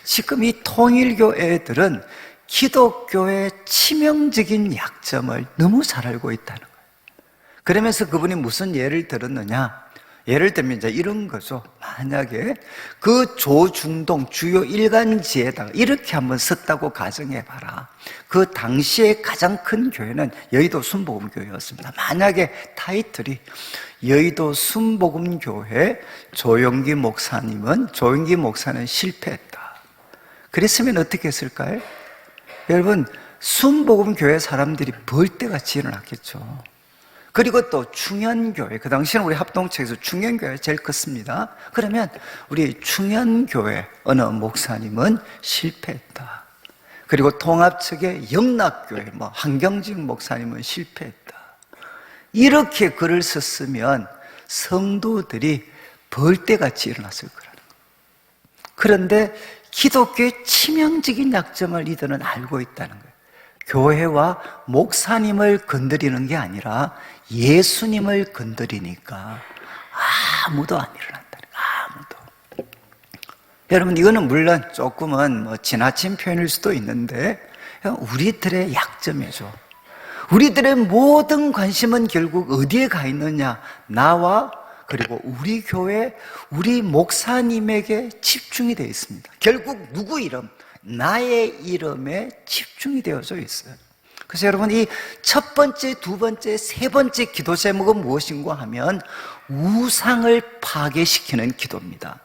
지금 이 통일교 애들은 기독교의 치명적인 약점을 너무 잘 알고 있다는 거예요. 그러면서 그분이 무슨 예를 들었느냐? 예를 들면 이런 거죠. 만약에 그 조중동 주요 일간지에다가 이렇게 한번 썼다고 가정해봐라. 그 당시에 가장 큰 교회는 여의도 순복음교회였습니다. 만약에 타이틀이 여의도 순복음교회 조용기 목사는 실패했다. 그랬으면 어떻게 했을까요? 여러분, 순복음교회 사람들이 벌떼같이 일어났겠죠. 그리고 또 충현교회, 그 당시에는 우리 합동체에서 충현교회가 제일 컸습니다. 그러면 우리 충현교회 어느 목사님은 실패했다. 그리고 통합측의 영락교회 한경직 목사님은 실패했다. 이렇게 글을 썼으면 성도들이 벌떼같이 일어났을 거라는 거예요. 그런데 기독교의 치명적인 약점을 이들은 알고 있다는 거예요. 교회와 목사님을 건드리는 게 아니라 예수님을 건드리니까 아무도 안 일어난다는 거예요. 아무도. 여러분, 이거는 물론 조금은 지나친 표현일 수도 있는데 우리들의 약점이죠. 우리들의 모든 관심은 결국 어디에 가 있느냐? 나와 그리고 우리 교회, 우리 목사님에게 집중이 되어 있습니다. 결국 누구 이름? 나의 이름에 집중이 되어져 있어요. 그래서 여러분, 이 첫 번째, 두 번째, 세 번째 기도 제목은 무엇인가 하면 우상을 파괴시키는 기도입니다.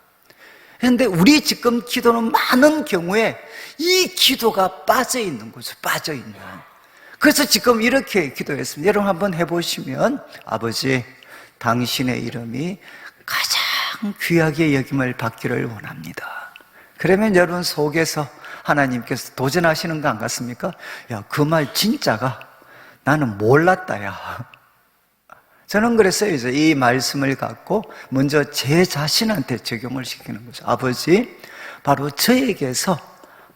그런데 우리 지금 기도는 많은 경우에 이 기도가 빠져 있는 거죠. 빠져 있는. 그래서 지금 이렇게 기도했습니다. 여러분 한번 해보시면, 아버지, 당신의 이름이 가장 귀하게 여김을 받기를 원합니다. 그러면 여러분 속에서 하나님께서 도전하시는 거 안 같습니까? 야, 그 말 진짜가? 나는 몰랐다, 야. 저는 그랬어요. 이 말씀을 갖고 먼저 제 자신한테 적용을 시키는 거죠. 아버지, 바로 저에게서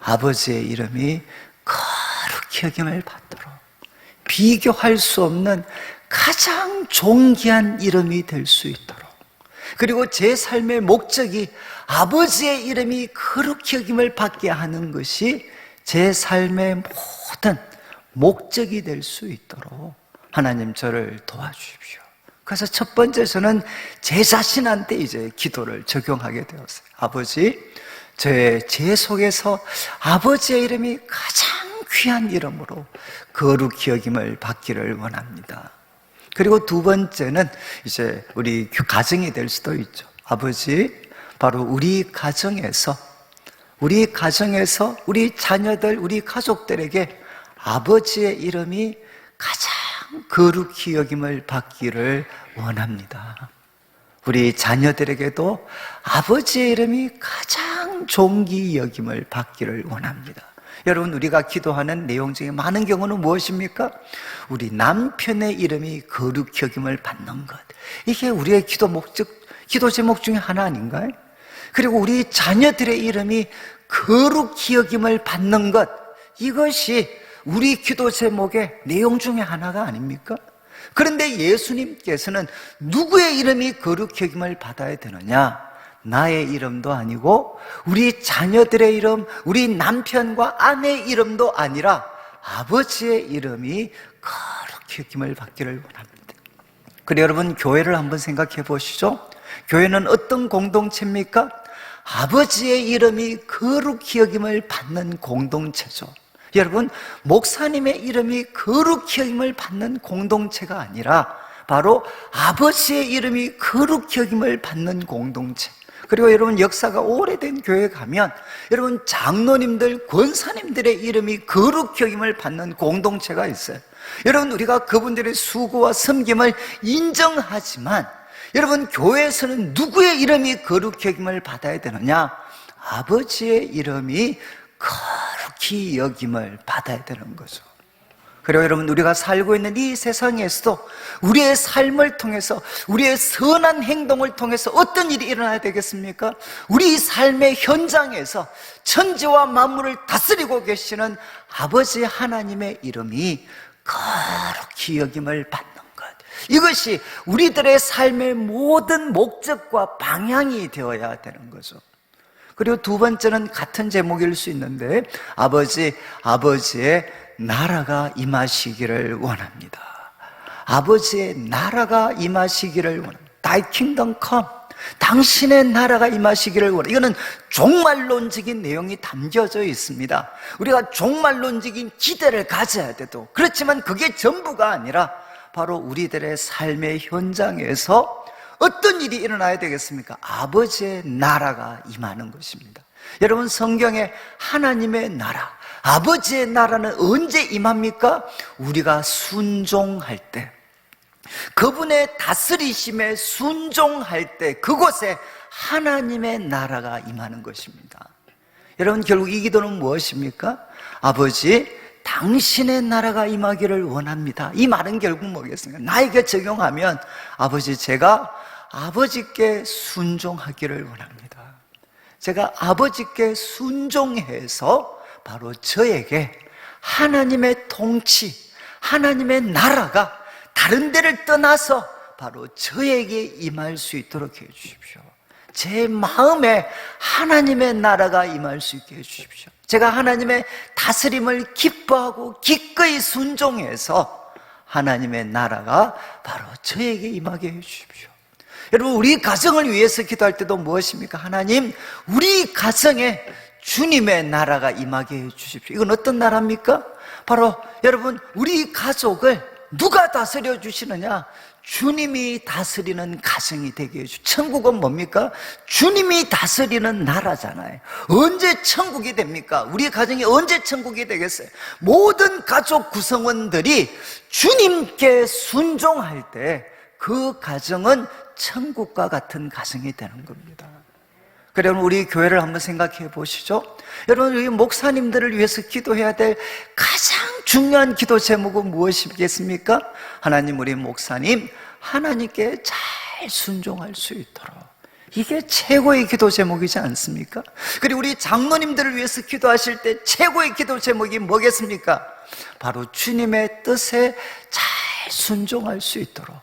아버지의 이름이 거룩히 여김을 받도록 비교할 수 없는 가장 존귀한 이름이 될 수 있도록, 그리고 제 삶의 목적이 아버지의 이름이 거룩히 여김을 받게 하는 것이 제 삶의 모든 목적이 될 수 있도록 하나님 저를 도와주십시오. 그래서 첫 번째 저는 제 자신한테 이제 기도를 적용하게 되었어요. 아버지, 제 속에서 아버지의 이름이 가장 귀한 이름으로 거룩히 여김을 받기를 원합니다. 그리고 두 번째는 이제 우리 가정이 될 수도 있죠. 아버지, 바로 우리 가정에서 우리 자녀들, 우리 가족들에게 아버지의 이름이 가장 거룩히 여김을 받기를 원합니다. 우리 자녀들에게도 아버지의 이름이 가장 존귀 여김을 받기를 원합니다. 여러분, 우리가 기도하는 내용 중에 많은 경우는 무엇입니까? 우리 남편의 이름이 거룩히 여김을 받는 것, 이게 우리의 기도 제목 중에 하나 아닌가요? 그리고 우리 자녀들의 이름이 거룩히 여김을 받는 것, 이것이 우리 기도 제목의 내용 중에 하나가 아닙니까? 그런데 예수님께서는 누구의 이름이 거룩히 여김을 받아야 되느냐? 나의 이름도 아니고 우리 자녀들의 이름, 우리 남편과 아내의 이름도 아니라 아버지의 이름이 거룩히 여김을 받기를 원합니다. 그리고 여러분, 교회를 한번 생각해 보시죠. 교회는 어떤 공동체입니까? 아버지의 이름이 거룩히 여김을 받는 공동체죠. 여러분, 목사님의 이름이 거룩히 여김을 받는 공동체가 아니라 바로 아버지의 이름이 거룩히 여김을 받는 공동체. 그리고 여러분, 역사가 오래된 교회에 가면 여러분, 장로님들, 권사님들의 이름이 거룩히 여김을 받는 공동체가 있어요. 여러분, 우리가 그분들의 수고와 섬김을 인정하지만 여러분, 교회에서는 누구의 이름이 거룩히 여김을 받아야 되느냐? 아버지의 이름이 거룩히 여김을 받아야 되는 거죠. 그리고 여러분, 우리가 살고 있는 이 세상에서도 우리의 삶을 통해서, 우리의 선한 행동을 통해서 어떤 일이 일어나야 되겠습니까? 우리 삶의 현장에서 천지와 만물을 다스리고 계시는 아버지 하나님의 이름이 거룩히 여김을 받는 것, 이것이 우리들의 삶의 모든 목적과 방향이 되어야 되는 거죠. 그리고 두 번째는 같은 제목일 수 있는데, 아버지의 나라가 임하시기를 원합니다. 아버지의 나라가 임하시기를 원합니다. Thy kingdom come, 당신의 나라가 임하시기를 원합니다. 이거는 종말론적인 내용이 담겨져 있습니다. 우리가 종말론적인 기대를 가져야 돼도, 그렇지만 그게 전부가 아니라 바로 우리들의 삶의 현장에서 어떤 일이 일어나야 되겠습니까? 아버지의 나라가 임하는 것입니다. 여러분, 성경에 하나님의 나라, 아버지의 나라는 언제 임합니까? 우리가 순종할 때, 그분의 다스리심에 순종할 때, 그곳에 하나님의 나라가 임하는 것입니다. 여러분, 결국 이 기도는 무엇입니까? 아버지, 당신의 나라가 임하기를 원합니다. 이 말은 결국 뭐겠습니까? 나에게 적용하면, 아버지, 제가 아버지께 순종하기를 원합니다. 제가 아버지께 순종해서 바로 저에게 하나님의 통치, 하나님의 나라가 다른 데를 떠나서 바로 저에게 임할 수 있도록 해 주십시오. 제 마음에 하나님의 나라가 임할 수 있게 해 주십시오. 제가 하나님의 다스림을 기뻐하고 기꺼이 순종해서 하나님의 나라가 바로 저에게 임하게 해 주십시오. 여러분, 우리 가정을 위해서 기도할 때도 무엇입니까? 하나님, 우리 가정에 주님의 나라가 임하게 해 주십시오. 이건 어떤 나라입니까? 바로 여러분, 우리 가족을 누가 다스려 주시느냐? 주님이 다스리는 가정이 되게 해주십시오. 천국은 뭡니까? 주님이 다스리는 나라잖아요. 언제 천국이 됩니까? 우리 가정이 언제 천국이 되겠어요? 모든 가족 구성원들이 주님께 순종할 때 그 가정은 천국과 같은 가정이 되는 겁니다. 그러면 우리 교회를 한번 생각해 보시죠. 여러분, 우리 목사님들을 위해서 기도해야 될 가장 중요한 기도 제목은 무엇이겠습니까? 하나님, 우리 목사님 하나님께 잘 순종할 수 있도록, 이게 최고의 기도 제목이지 않습니까? 그리고 우리 장로님들을 위해서 기도하실 때 최고의 기도 제목이 뭐겠습니까? 바로 주님의 뜻에 잘 순종할 수 있도록,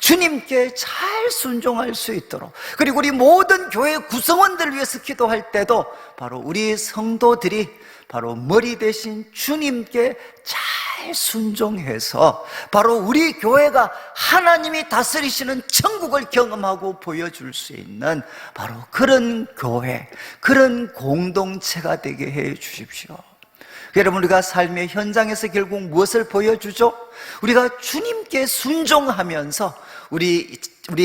주님께 잘 순종할 수 있도록, 그리고 우리 모든 교회 구성원들을 위해서 기도할 때도 바로 우리 성도들이 바로 머리 대신 주님께 잘 순종해서 바로 우리 교회가 하나님이 다스리시는 천국을 경험하고 보여줄 수 있는 바로 그런 교회, 그런 공동체가 되게 해 주십시오. 여러분, 우리가 삶의 현장에서 결국 무엇을 보여주죠? 우리가 주님께 순종하면서 우리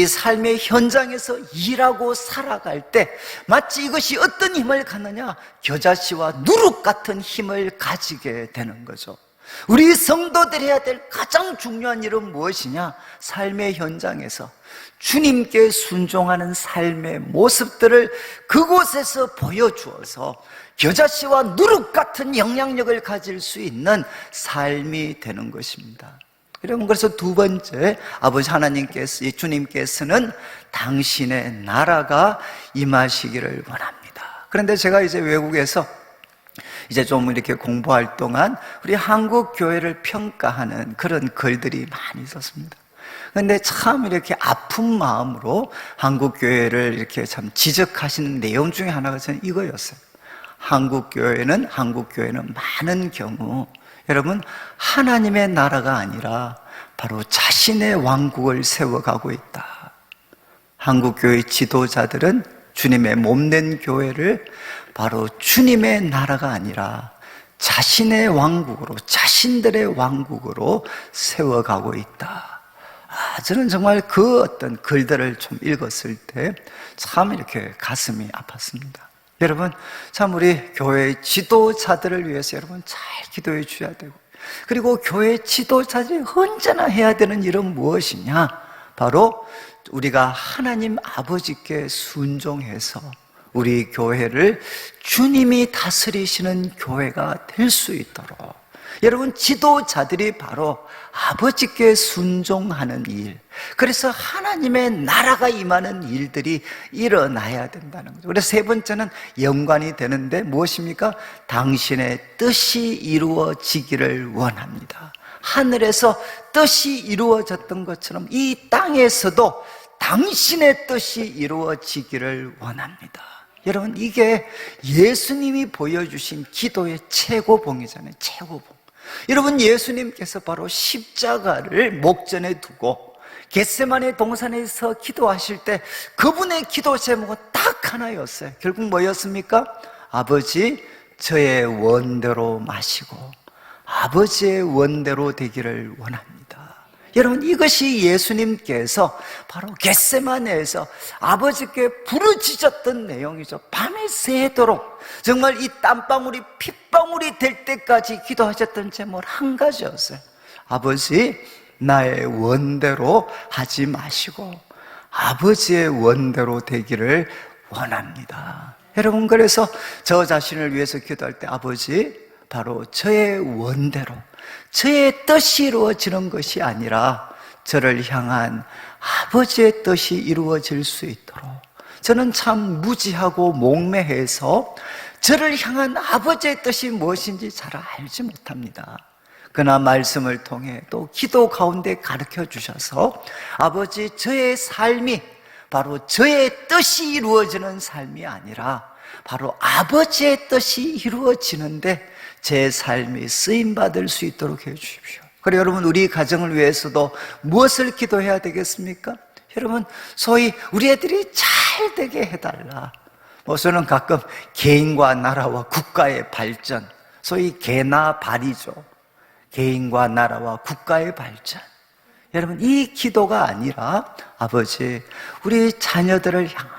삶의 현장에서 일하고 살아갈 때 마치 이것이 어떤 힘을 갖느냐? 겨자씨와 누룩 같은 힘을 가지게 되는 거죠. 우리 성도들이 해야 될 가장 중요한 일은 무엇이냐? 삶의 현장에서 주님께 순종하는 삶의 모습들을 그곳에서 보여주어서 겨자씨와 누룩 같은 영향력을 가질 수 있는 삶이 되는 것입니다. 여러분, 그래서 두 번째, 아버지 하나님께서, 주님께서는 당신의 나라가 임하시기를 원합니다. 그런데 제가 이제 외국에서 이제 좀 이렇게 공부할 동안 우리 한국 교회를 평가하는 그런 글들이 많이 있었습니다. 그런데 참 이렇게 아픈 마음으로 한국 교회를 이렇게 참 지적하신 내용 중에 하나가 저는 이거였어요. 한국 교회는 많은 경우 여러분, 하나님의 나라가 아니라 바로 자신의 왕국을 세워가고 있다. 한국 교회 지도자들은 주님의 몸된 교회를 바로 주님의 나라가 아니라 자신의 왕국으로, 자신들의 왕국으로 세워가고 있다. 저는 정말 그 어떤 글들을 좀 읽었을 때 참 이렇게 가슴이 아팠습니다. 여러분, 참 우리 교회 지도자들을 위해서 여러분 잘 기도해 주셔야 되고, 그리고 교회 지도자들이 언제나 해야 되는 일은 무엇이냐? 바로 우리가 하나님 아버지께 순종해서 우리 교회를 주님이 다스리시는 교회가 될 수 있도록, 여러분, 지도자들이 바로 아버지께 순종하는 일, 그래서 하나님의 나라가 임하는 일들이 일어나야 된다는 거죠. 그래서 세 번째는 연관이 되는데 무엇입니까? 당신의 뜻이 이루어지기를 원합니다. 하늘에서 뜻이 이루어졌던 것처럼 이 땅에서도 당신의 뜻이 이루어지기를 원합니다. 여러분, 이게 예수님이 보여주신 기도의 최고봉이잖아요. 최고봉. 여러분, 예수님께서 바로 십자가를 목전에 두고 겟세마네 동산에서 기도하실 때 그분의 기도 제목은 딱 하나였어요. 결국 뭐였습니까? 아버지, 저의 원대로 마시고 아버지의 원대로 되기를 원합니다. 여러분, 이것이 예수님께서 바로 겟세마네에서 아버지께 부르짖었던 내용이죠. 밤에 새도록 정말 이 땀방울이 핏방울이 될 때까지 기도하셨던 제목 한 가지였어요. 아버지, 나의 원대로 하지 마시고 아버지의 원대로 되기를 원합니다. 여러분, 그래서 저 자신을 위해서 기도할 때 아버지, 바로 저의 원대로, 저의 뜻이 이루어지는 것이 아니라 저를 향한 아버지의 뜻이 이루어질 수 있도록, 저는 참 무지하고 목매해서 저를 향한 아버지의 뜻이 무엇인지 잘 알지 못합니다. 그러나 말씀을 통해 또 기도 가운데 가르쳐 주셔서 아버지, 저의 삶이 바로 저의 뜻이 이루어지는 삶이 아니라 바로 아버지의 뜻이 이루어지는데 제 삶이 쓰임받을 수 있도록 해주십시오. 그래, 여러분, 우리 가정을 위해서도 무엇을 기도해야 되겠습니까? 여러분, 소위 우리 애들이 잘 되게 해달라. 저는 가끔 개인과 나라와 국가의 발전, 소위 개나발이죠. 개인과 나라와 국가의 발전. 여러분, 이 기도가 아니라 아버지, 우리 자녀들을 향한,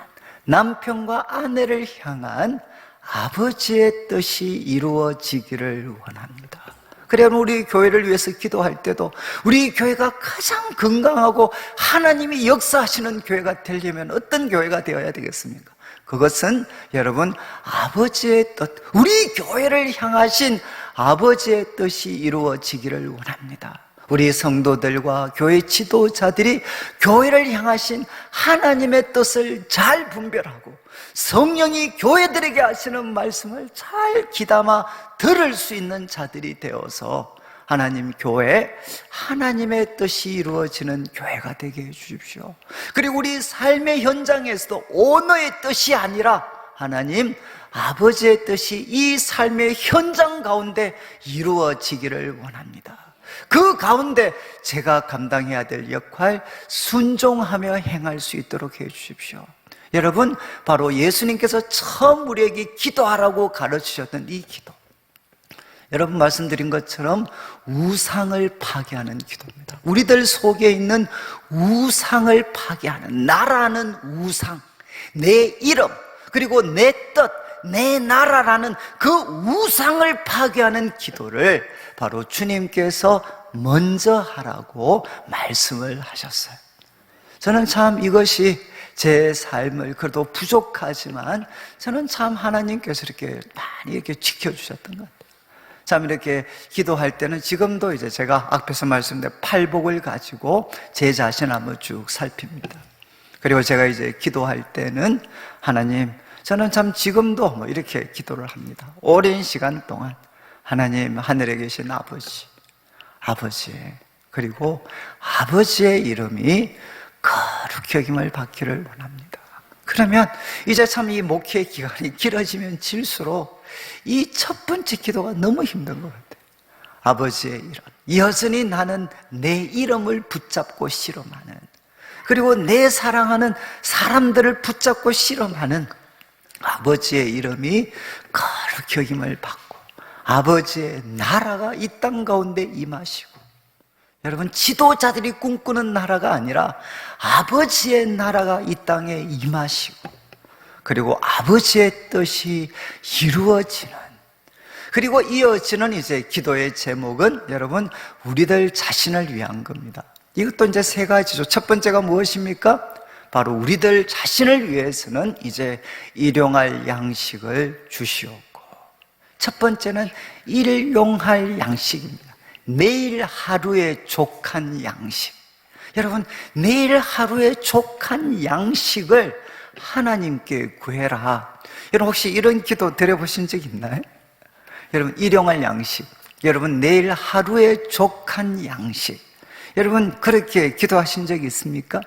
남편과 아내를 향한 아버지의 뜻이 이루어지기를 원합니다. 그래, 우리 교회를 위해서 기도할 때도 우리 교회가 가장 건강하고 하나님이 역사하시는 교회가 되려면 어떤 교회가 되어야 되겠습니까? 그것은 여러분, 아버지의 뜻, 우리 교회를 향하신 아버지의 뜻이 이루어지기를 원합니다. 우리 성도들과 교회 지도자들이 교회를 향하신 하나님의 뜻을 잘 분별하고 성령이 교회들에게 하시는 말씀을 잘 귀담아 들을 수 있는 자들이 되어서 하나님 교회, 하나님의 뜻이 이루어지는 교회가 되게 해주십시오. 그리고 우리 삶의 현장에서도 오너의 뜻이 아니라 하나님 아버지의 뜻이 이 삶의 현장 가운데 이루어지기를 원합니다. 그 가운데 제가 감당해야 될 역할 순종하며 행할 수 있도록 해주십시오. 여러분, 바로 예수님께서 처음 우리에게 기도하라고 가르치셨던 이 기도, 여러분 말씀드린 것처럼 우상을 파괴하는 기도입니다. 우리들 속에 있는 우상을 파괴하는, 나라는 우상, 내 이름, 그리고 내 뜻, 내 나라라는 그 우상을 파괴하는 기도를 바로 주님께서 먼저 하라고 말씀을 하셨어요. 저는 참 이것이 제 삶을, 그래도 부족하지만 저는 참 하나님께서 이렇게 많이 이렇게 지켜주셨던 것 같아요. 참 이렇게 기도할 때는 지금도 이제 제가 앞에서 말씀드린 팔복을 가지고 제 자신을 한번 쭉 살핍니다. 그리고 제가 이제 기도할 때는 하나님, 저는 참 지금도 뭐 이렇게 기도를 합니다. 오랜 시간 동안 하나님, 하늘에 계신 아버지, 그리고 아버지의 이름이 거룩히 여김을 받기를 원합니다. 그러면 이제 참 이 목회 기간이 길어지면 질수록 이 첫 번째 기도가 너무 힘든 것 같아요. 아버지의 이름, 여전히 나는 내 이름을 붙잡고 씨름하는, 그리고 내 사랑하는 사람들을 붙잡고 씨름하는 아버지의 이름이 거룩히 여김을 받고 아버지의 나라가 이 땅 가운데 임하시고, 여러분, 지도자들이 꿈꾸는 나라가 아니라 아버지의 나라가 이 땅에 임하시고, 그리고 아버지의 뜻이 이루어지는, 그리고 이어지는 이제 기도의 제목은 여러분, 우리들 자신을 위한 겁니다. 이것도 이제 세 가지죠. 첫 번째가 무엇입니까? 바로 우리들 자신을 위해서는 이제 일용할 양식을 주시옵고, 첫 번째는 일용할 양식입니다. 내일 하루에 족한 양식. 여러분, 내일 하루에 족한 양식을 하나님께 구해라. 여러분, 혹시 이런 기도 드려보신 적 있나요? 여러분, 일용할 양식, 여러분 내일 하루에 족한 양식, 여러분 그렇게 기도하신 적이 있습니까?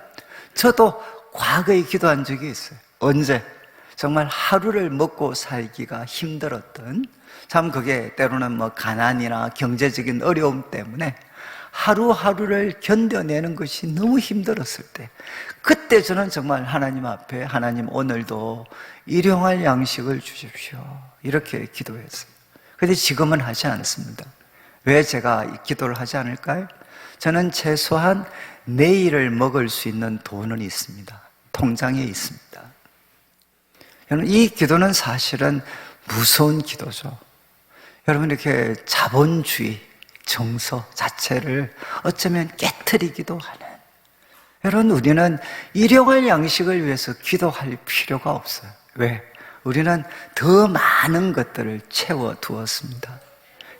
저도 과거에 기도한 적이 있어요. 언제? 정말 하루를 먹고 살기가 힘들었던, 참 그게 때로는 뭐 가난이나 경제적인 어려움 때문에 하루하루를 견뎌내는 것이 너무 힘들었을 때, 그때 저는 정말 하나님 앞에, 하나님 오늘도 일용할 양식을 주십시오, 이렇게 기도했어요. 그런데 지금은 하지 않습니다. 왜 제가 이 기도를 하지 않을까요? 저는 최소한 내일을 먹을 수 있는 돈은 있습니다. 통장에 있습니다. 여러분, 이 기도는 사실은 무서운 기도죠. 여러분, 이렇게 자본주의 정서 자체를 어쩌면 깨트리기도 하는, 여러분, 우리는 일용할 양식을 위해서 기도할 필요가 없어요. 왜? 우리는 더 많은 것들을 채워두었습니다.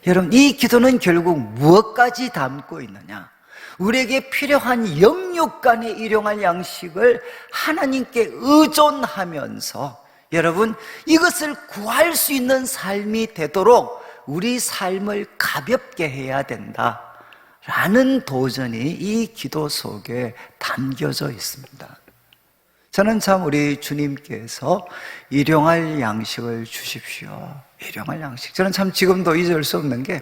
여러분, 이 기도는 결국 무엇까지 담고 있느냐? 우리에게 필요한 영육 간의 일용할 양식을 하나님께 의존하면서 여러분, 이것을 구할 수 있는 삶이 되도록 우리 삶을 가볍게 해야 된다 라는 도전이 이 기도 속에 담겨져 있습니다. 저는 참 우리 주님께서 일용할 양식을 주십시오, 일용할 양식. 저는 참 지금도 잊을 수 없는 게,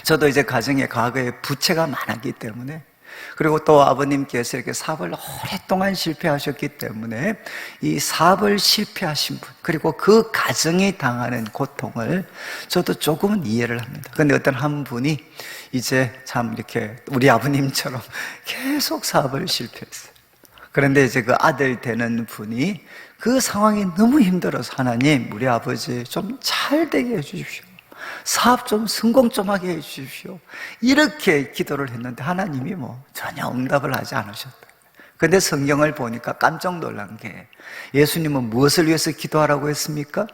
저도 이제 가정에 과거에 부채가 많았기 때문에, 그리고 또 아버님께서 이렇게 사업을 오랫동안 실패하셨기 때문에 이 사업을 실패하신 분, 그리고 그 가정이 당하는 고통을 저도 조금은 이해를 합니다. 그런데 어떤 한 분이 이제 참 이렇게 우리 아버님처럼 계속 사업을 실패했어요. 그런데 이제 그 아들 되는 분이 그 상황이 너무 힘들어서, 하나님, 우리 아버지 좀 잘 되게 해주십시오, 사업 좀 성공 좀 하게 해주십시오, 이렇게 기도를 했는데 하나님이 뭐 전혀 응답을 하지 않으셨다. 그런데 성경을 보니까 깜짝 놀란 게, 예수님은 무엇을 위해서 기도하라고 했습니까?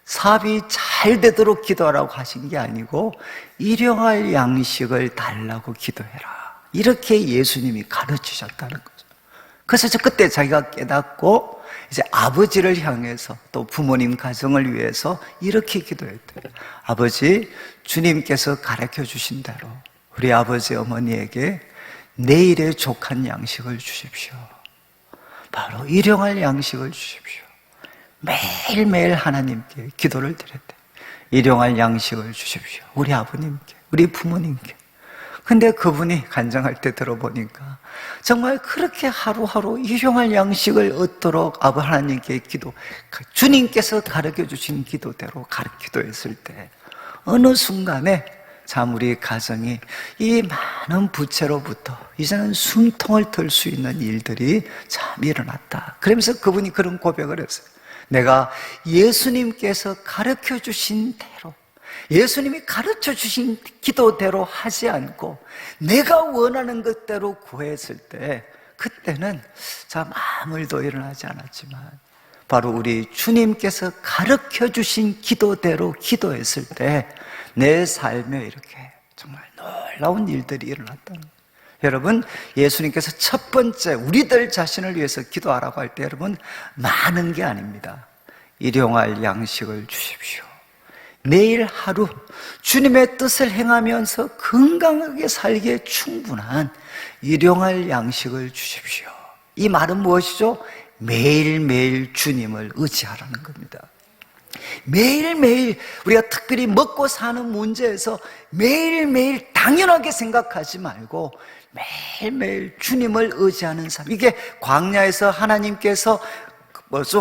사업이 잘 되도록 기도하라고 하신 게 아니고 일용할 양식을 달라고 기도해라, 이렇게 예수님이 가르치셨다는 거죠. 그래서 그때 자기가 깨닫고 이제 아버지를 향해서 또 부모님 가정을 위해서 이렇게 기도했대요. 아버지, 주님께서 가르쳐 주신 대로 우리 아버지 어머니에게 내일의 족한 양식을 주십시오. 바로 일용할 양식을 주십시오. 매일매일 하나님께 기도를 드렸대. 일용할 양식을 주십시오. 우리 아버님께, 우리 부모님께. 근데 그분이 간증할 때 들어보니까 정말 그렇게 하루하루 일용할 양식을 얻도록 아버 하나님께 주님께서 가르쳐 주신 기도대로 기도했을 때 어느 순간에 참 우리 가정이 이 많은 부채로부터 이제는 숨통을 들 수 있는 일들이 참 일어났다. 그러면서 그분이 그런 고백을 했어요. 내가 예수님께서 가르쳐 주신 대로, 예수님이 가르쳐 주신 기도대로 하지 않고 내가 원하는 것대로 구했을 때, 그때는 참 아무 일도 일어나지 않았지만 바로 우리 주님께서 가르쳐 주신 기도대로 기도했을 때 내 삶에 이렇게 정말 놀라운 일들이 일어났다는 거예요. 여러분, 예수님께서 첫 번째 우리들 자신을 위해서 기도하라고 할 때 여러분, 많은 게 아닙니다. 일용할 양식을 주십시오. 매일 하루 주님의 뜻을 행하면서 건강하게 살기에 충분한 일용할 양식을 주십시오. 이 말은 무엇이죠? 매일매일 주님을 의지하라는 겁니다. 매일매일 우리가 특별히 먹고 사는 문제에서 매일매일 당연하게 생각하지 말고 매일매일 주님을 의지하는 삶. 이게 광야에서 하나님께서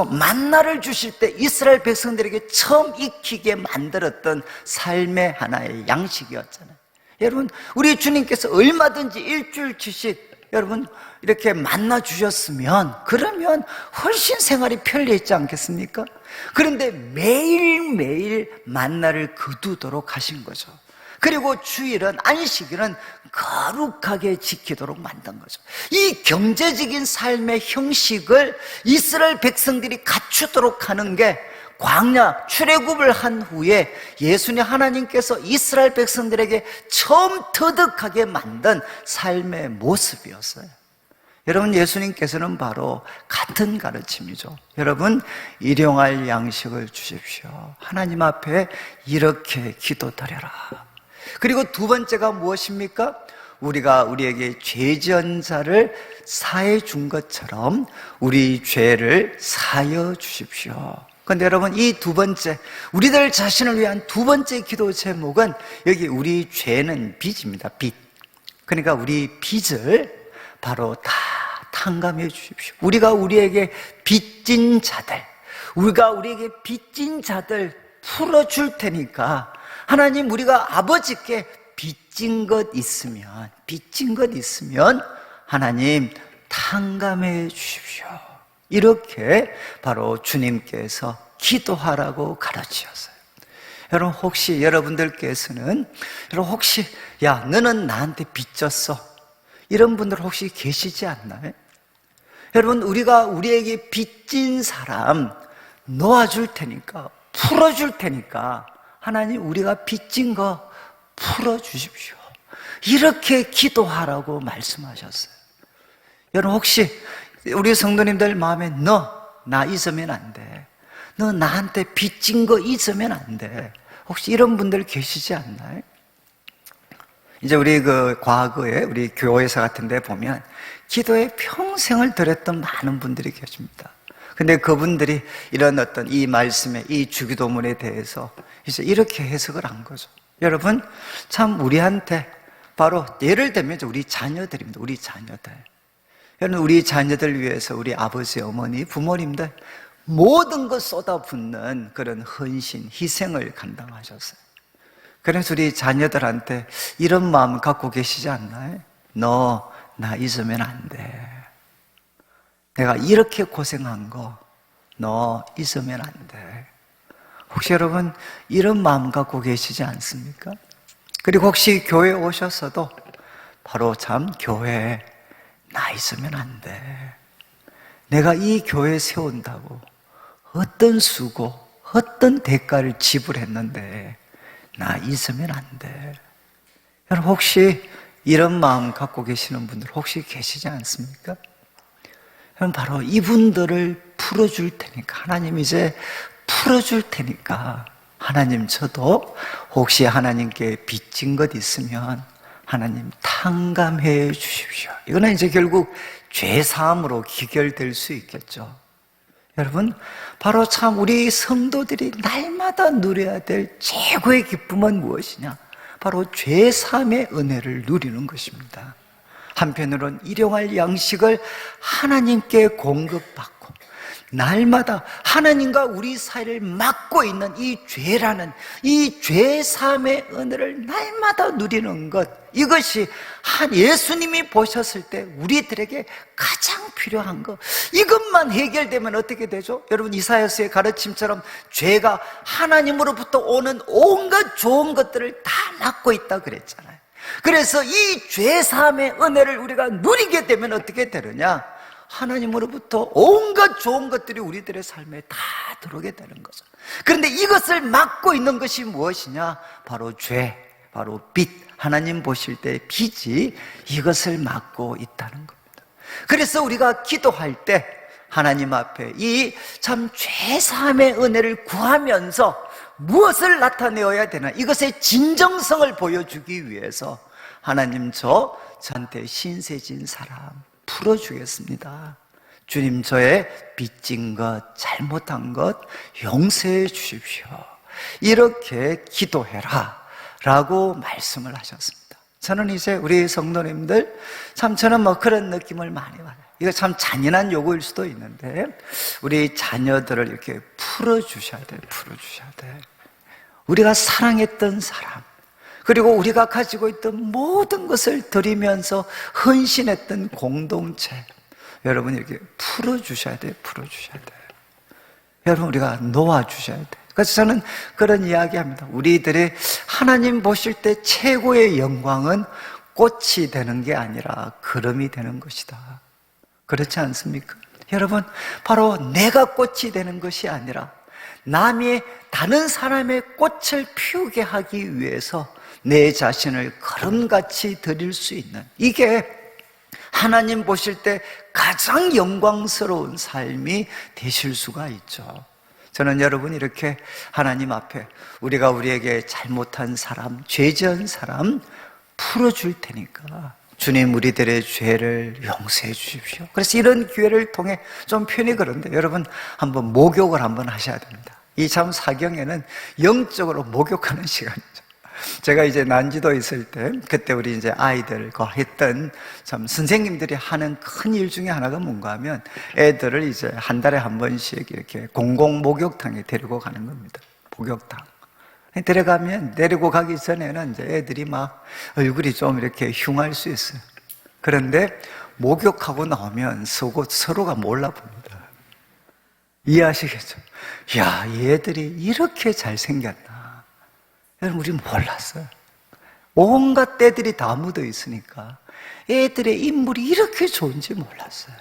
만나를 주실 때 이스라엘 백성들에게 처음 익히게 만들었던 삶의 하나의 양식이었잖아요. 여러분, 우리 주님께서 얼마든지 일주일치씩 여러분 이렇게 만나 주셨으면 그러면 훨씬 생활이 편리했지 않겠습니까? 그런데 매일매일 만나를 거두도록 하신 거죠. 그리고 주일은, 안식일은 거룩하게 지키도록 만든 거죠. 이 경제적인 삶의 형식을 이스라엘 백성들이 갖추도록 하는 게 광야 출애굽을 한 후에 예수님 하나님께서 이스라엘 백성들에게 처음 터득하게 만든 삶의 모습이었어요. 여러분, 예수님께서는 바로 같은 가르침이죠. 여러분, 일용할 양식을 주십시오. 하나님 앞에 이렇게 기도드려라. 그리고 두 번째가 무엇입니까? 우리가 우리에게 죄 지은 자를 사해 준 것처럼 우리 죄를 사여 주십시오. 그런데 여러분, 이 두 번째, 우리들 자신을 위한 두 번째 기도 제목은 여기 우리 죄는 빚입니다. 빚. 그러니까 우리 빚을 바로 다 탕감해 주십시오. 우리가 우리에게 빚진 자들, 우리가 우리에게 빚진 자들 풀어줄 테니까 하나님, 우리가 아버지께 빚진 것 있으면 하나님 탕감해 주십시오. 이렇게 바로 주님께서 기도하라고 가르치셨어요. 여러분, 혹시 여러분들께서는 야, 너는 나한테 빚졌어, 이런 분들 혹시 계시지 않나요? 여러분, 우리가 우리에게 빚진 사람 놓아줄 테니까, 풀어줄 테니까 하나님, 우리가 빚진 거 풀어주십시오. 이렇게 기도하라고 말씀하셨어요. 여러분, 혹시 우리 성도님들 마음에 나 잊으면 안 돼, 너 나한테 빚진 거 잊으면 안 돼, 혹시 이런 분들 계시지 않나요? 이제 우리 과거에 우리 교회사 같은 데 보면 기도에 평생을 들였던 많은 분들이 계십니다. 근데 그분들이 이런 어떤 이 말씀에, 이 주기도문에 대해서 이제 이렇게 해석을 한 거죠. 여러분, 참 우리한테 바로 예를 들면 우리 자녀들입니다. 우리 자녀들. 여러분, 우리 자녀들 위해서 우리 아버지, 어머니, 부모님들 모든 것 쏟아붓는 그런 헌신, 희생을 감당하셨어요. 그래서 우리 자녀들한테 이런 마음 갖고 계시지 않나요? 너 나 잊으면 안 돼. 내가 이렇게 고생한 거 너 잊으면 안 돼. 혹시 여러분 이런 마음 갖고 계시지 않습니까? 그리고 혹시 교회 오셨어도 바로 참 교회에 나 있으면 안 돼. 내가 이 교회 세운다고 어떤 수고, 어떤 대가를 지불했는데 나 있으면 안 돼. 여러분, 혹시 이런 마음 갖고 계시는 분들 혹시 계시지 않습니까? 그럼 바로 이분들을 풀어줄 테니까, 하나님 이제 풀어줄 테니까, 하나님 저도 혹시 하나님께 빚진 것 있으면 하나님 탕감해 주십시오. 이거는 이제 결국 죄사함으로 귀결될 수 있겠죠. 여러분, 바로 참 우리 성도들이 날마다 누려야 될 최고의 기쁨은 무엇이냐? 바로 죄사함의 은혜를 누리는 것입니다. 한편으로는 일용할 양식을 하나님께 공급받고 날마다 하나님과 우리 사이를 막고 있는 이 죄라는 이 죄사함의 은혜를 날마다 누리는 것, 이것이 한 예수님이 보셨을 때 우리들에게 가장 필요한 것, 이것만 해결되면 어떻게 되죠? 여러분, 이사야서의 가르침처럼 죄가 하나님으로부터 오는 온갖 좋은 것들을 다 막고 있다 그랬잖아요. 그래서 이 죄사함의 은혜를 우리가 누리게 되면 어떻게 되느냐? 하나님으로부터 온갖 좋은 것들이 우리들의 삶에 다 들어오게 되는 거죠. 그런데 이것을 막고 있는 것이 무엇이냐? 바로 죄, 바로 빚, 하나님 보실 때 빚이 이것을 막고 있다는 겁니다. 그래서 우리가 기도할 때 하나님 앞에 이 참 죄사함의 은혜를 구하면서 무엇을 나타내어야 되나? 이것의 진정성을 보여주기 위해서 하나님 저한테 신세진 사람 풀어주겠습니다. 주님, 저의 빚진 것, 잘못한 것 용서해 주십시오. 이렇게 기도해라 라고 말씀을 하셨습니다. 저는 이제 우리 성도님들 참 저는 그런 느낌을 많이 받아요. 이거 참 잔인한 요구일 수도 있는데 우리 자녀들을 이렇게 풀어주셔야 돼요. 풀어주셔야 돼. 우리가 사랑했던 사람, 그리고 우리가 가지고 있던 모든 것을 드리면서 헌신했던 공동체, 여러분 이렇게 풀어주셔야 돼요. 풀어주셔야 돼요. 여러분, 우리가 놓아주셔야 돼요. 그래서 저는 그런 이야기합니다. 우리들이 하나님 보실 때 최고의 영광은 꽃이 되는 게 아니라 그름이 되는 것이다. 그렇지 않습니까? 여러분, 바로 내가 꽃이 되는 것이 아니라 남의 다른 사람의 꽃을 피우게 하기 위해서 내 자신을 걸음같이 드릴 수 있는, 이게 하나님 보실 때 가장 영광스러운 삶이 되실 수가 있죠. 저는 여러분 이렇게 하나님 앞에 우리가 우리에게 잘못한 사람, 죄 지은 사람 풀어줄 테니까 주님 우리들의 죄를 용서해 주십시오. 그래서 이런 기회를 통해 좀 편히 그런데 여러분 한번 목욕을 한번 하셔야 됩니다. 이 참 사경에는 영적으로 목욕하는 시간이죠. 제가 이제 난지도에 있을 때 그때 우리 이제 아이들과 했던 참 선생님들이 하는 큰 일 중에 하나가 뭔가 하면 애들을 이제 한 달에 한 번씩 이렇게 공공 목욕탕에 데리고 가는 겁니다. 목욕탕. 데려가면 데리고 가기 전에는 이제 애들이 막 얼굴이 좀 이렇게 흉할 수 있어요. 그런데 목욕하고 나오면 서로가 몰라봅니다. 이해하시겠죠? 야, 얘들이 이렇게 잘생겼나. 여러분, 우리 몰랐어요. 온갖 때들이 다 묻어 있으니까 애들의 인물이 이렇게 좋은지 몰랐어요.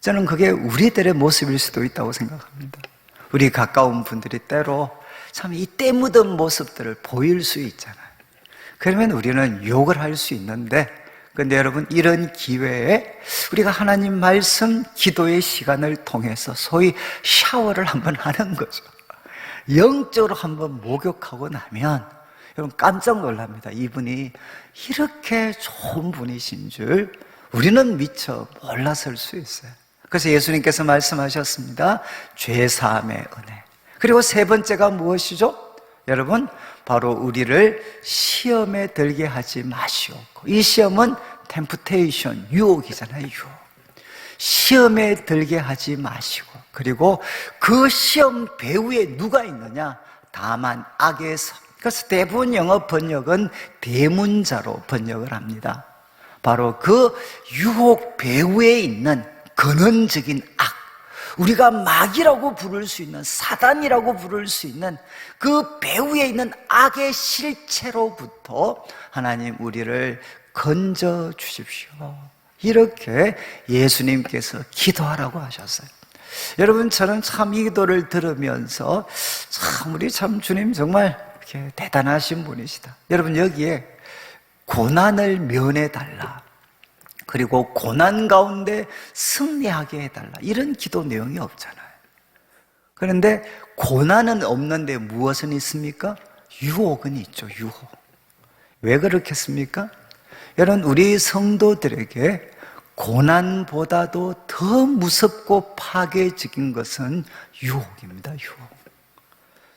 저는 그게 우리들의 모습일 수도 있다고 생각합니다. 우리 가까운 분들이 때로 참 이 때 묻은 모습들을 보일 수 있잖아요. 그러면 우리는 욕을 할 수 있는데, 근데 여러분 이런 기회에 우리가 하나님 말씀 기도의 시간을 통해서 소위 샤워를 한번 하는 거죠. 영적으로 한번 목욕하고 나면 여러분 깜짝 놀랍니다. 이분이 이렇게 좋은 분이신 줄 우리는 미처 몰랐을 수 있어요. 그래서 예수님께서 말씀하셨습니다. 죄사함의 은혜. 그리고 세 번째가 무엇이죠? 여러분, 바로 우리를 시험에 들게 하지 마시옵고. 이 시험은 템프테이션, 유혹이잖아요. 유혹. 시험에 들게 하지 마시고, 그리고 그 시험 배후에 누가 있느냐? 다만 악의 성. 그래서 대부분 영어 번역은 대문자로 번역을 합니다. 바로 그 유혹 배후에 있는 근원적인 악, 우리가 마귀라고 부를 수 있는, 사단이라고 부를 수 있는 그 배후에 있는 악의 실체로부터 하나님 우리를 건져 주십시오. 이렇게 예수님께서 기도하라고 하셨어요. 여러분, 저는 참 이 기도를 들으면서 참 우리 참 주님 정말 이렇게 대단하신 분이시다. 여러분, 여기에 고난을 면해달라, 그리고 고난 가운데 승리하게 해달라, 이런 기도 내용이 없잖아요. 그런데 고난은 없는데 무엇은 있습니까? 유혹은 있죠. 유혹. 왜 그렇겠습니까? 여러분, 우리 성도들에게 고난보다도 더 무섭고 파괴적인 것은 유혹입니다. 유혹.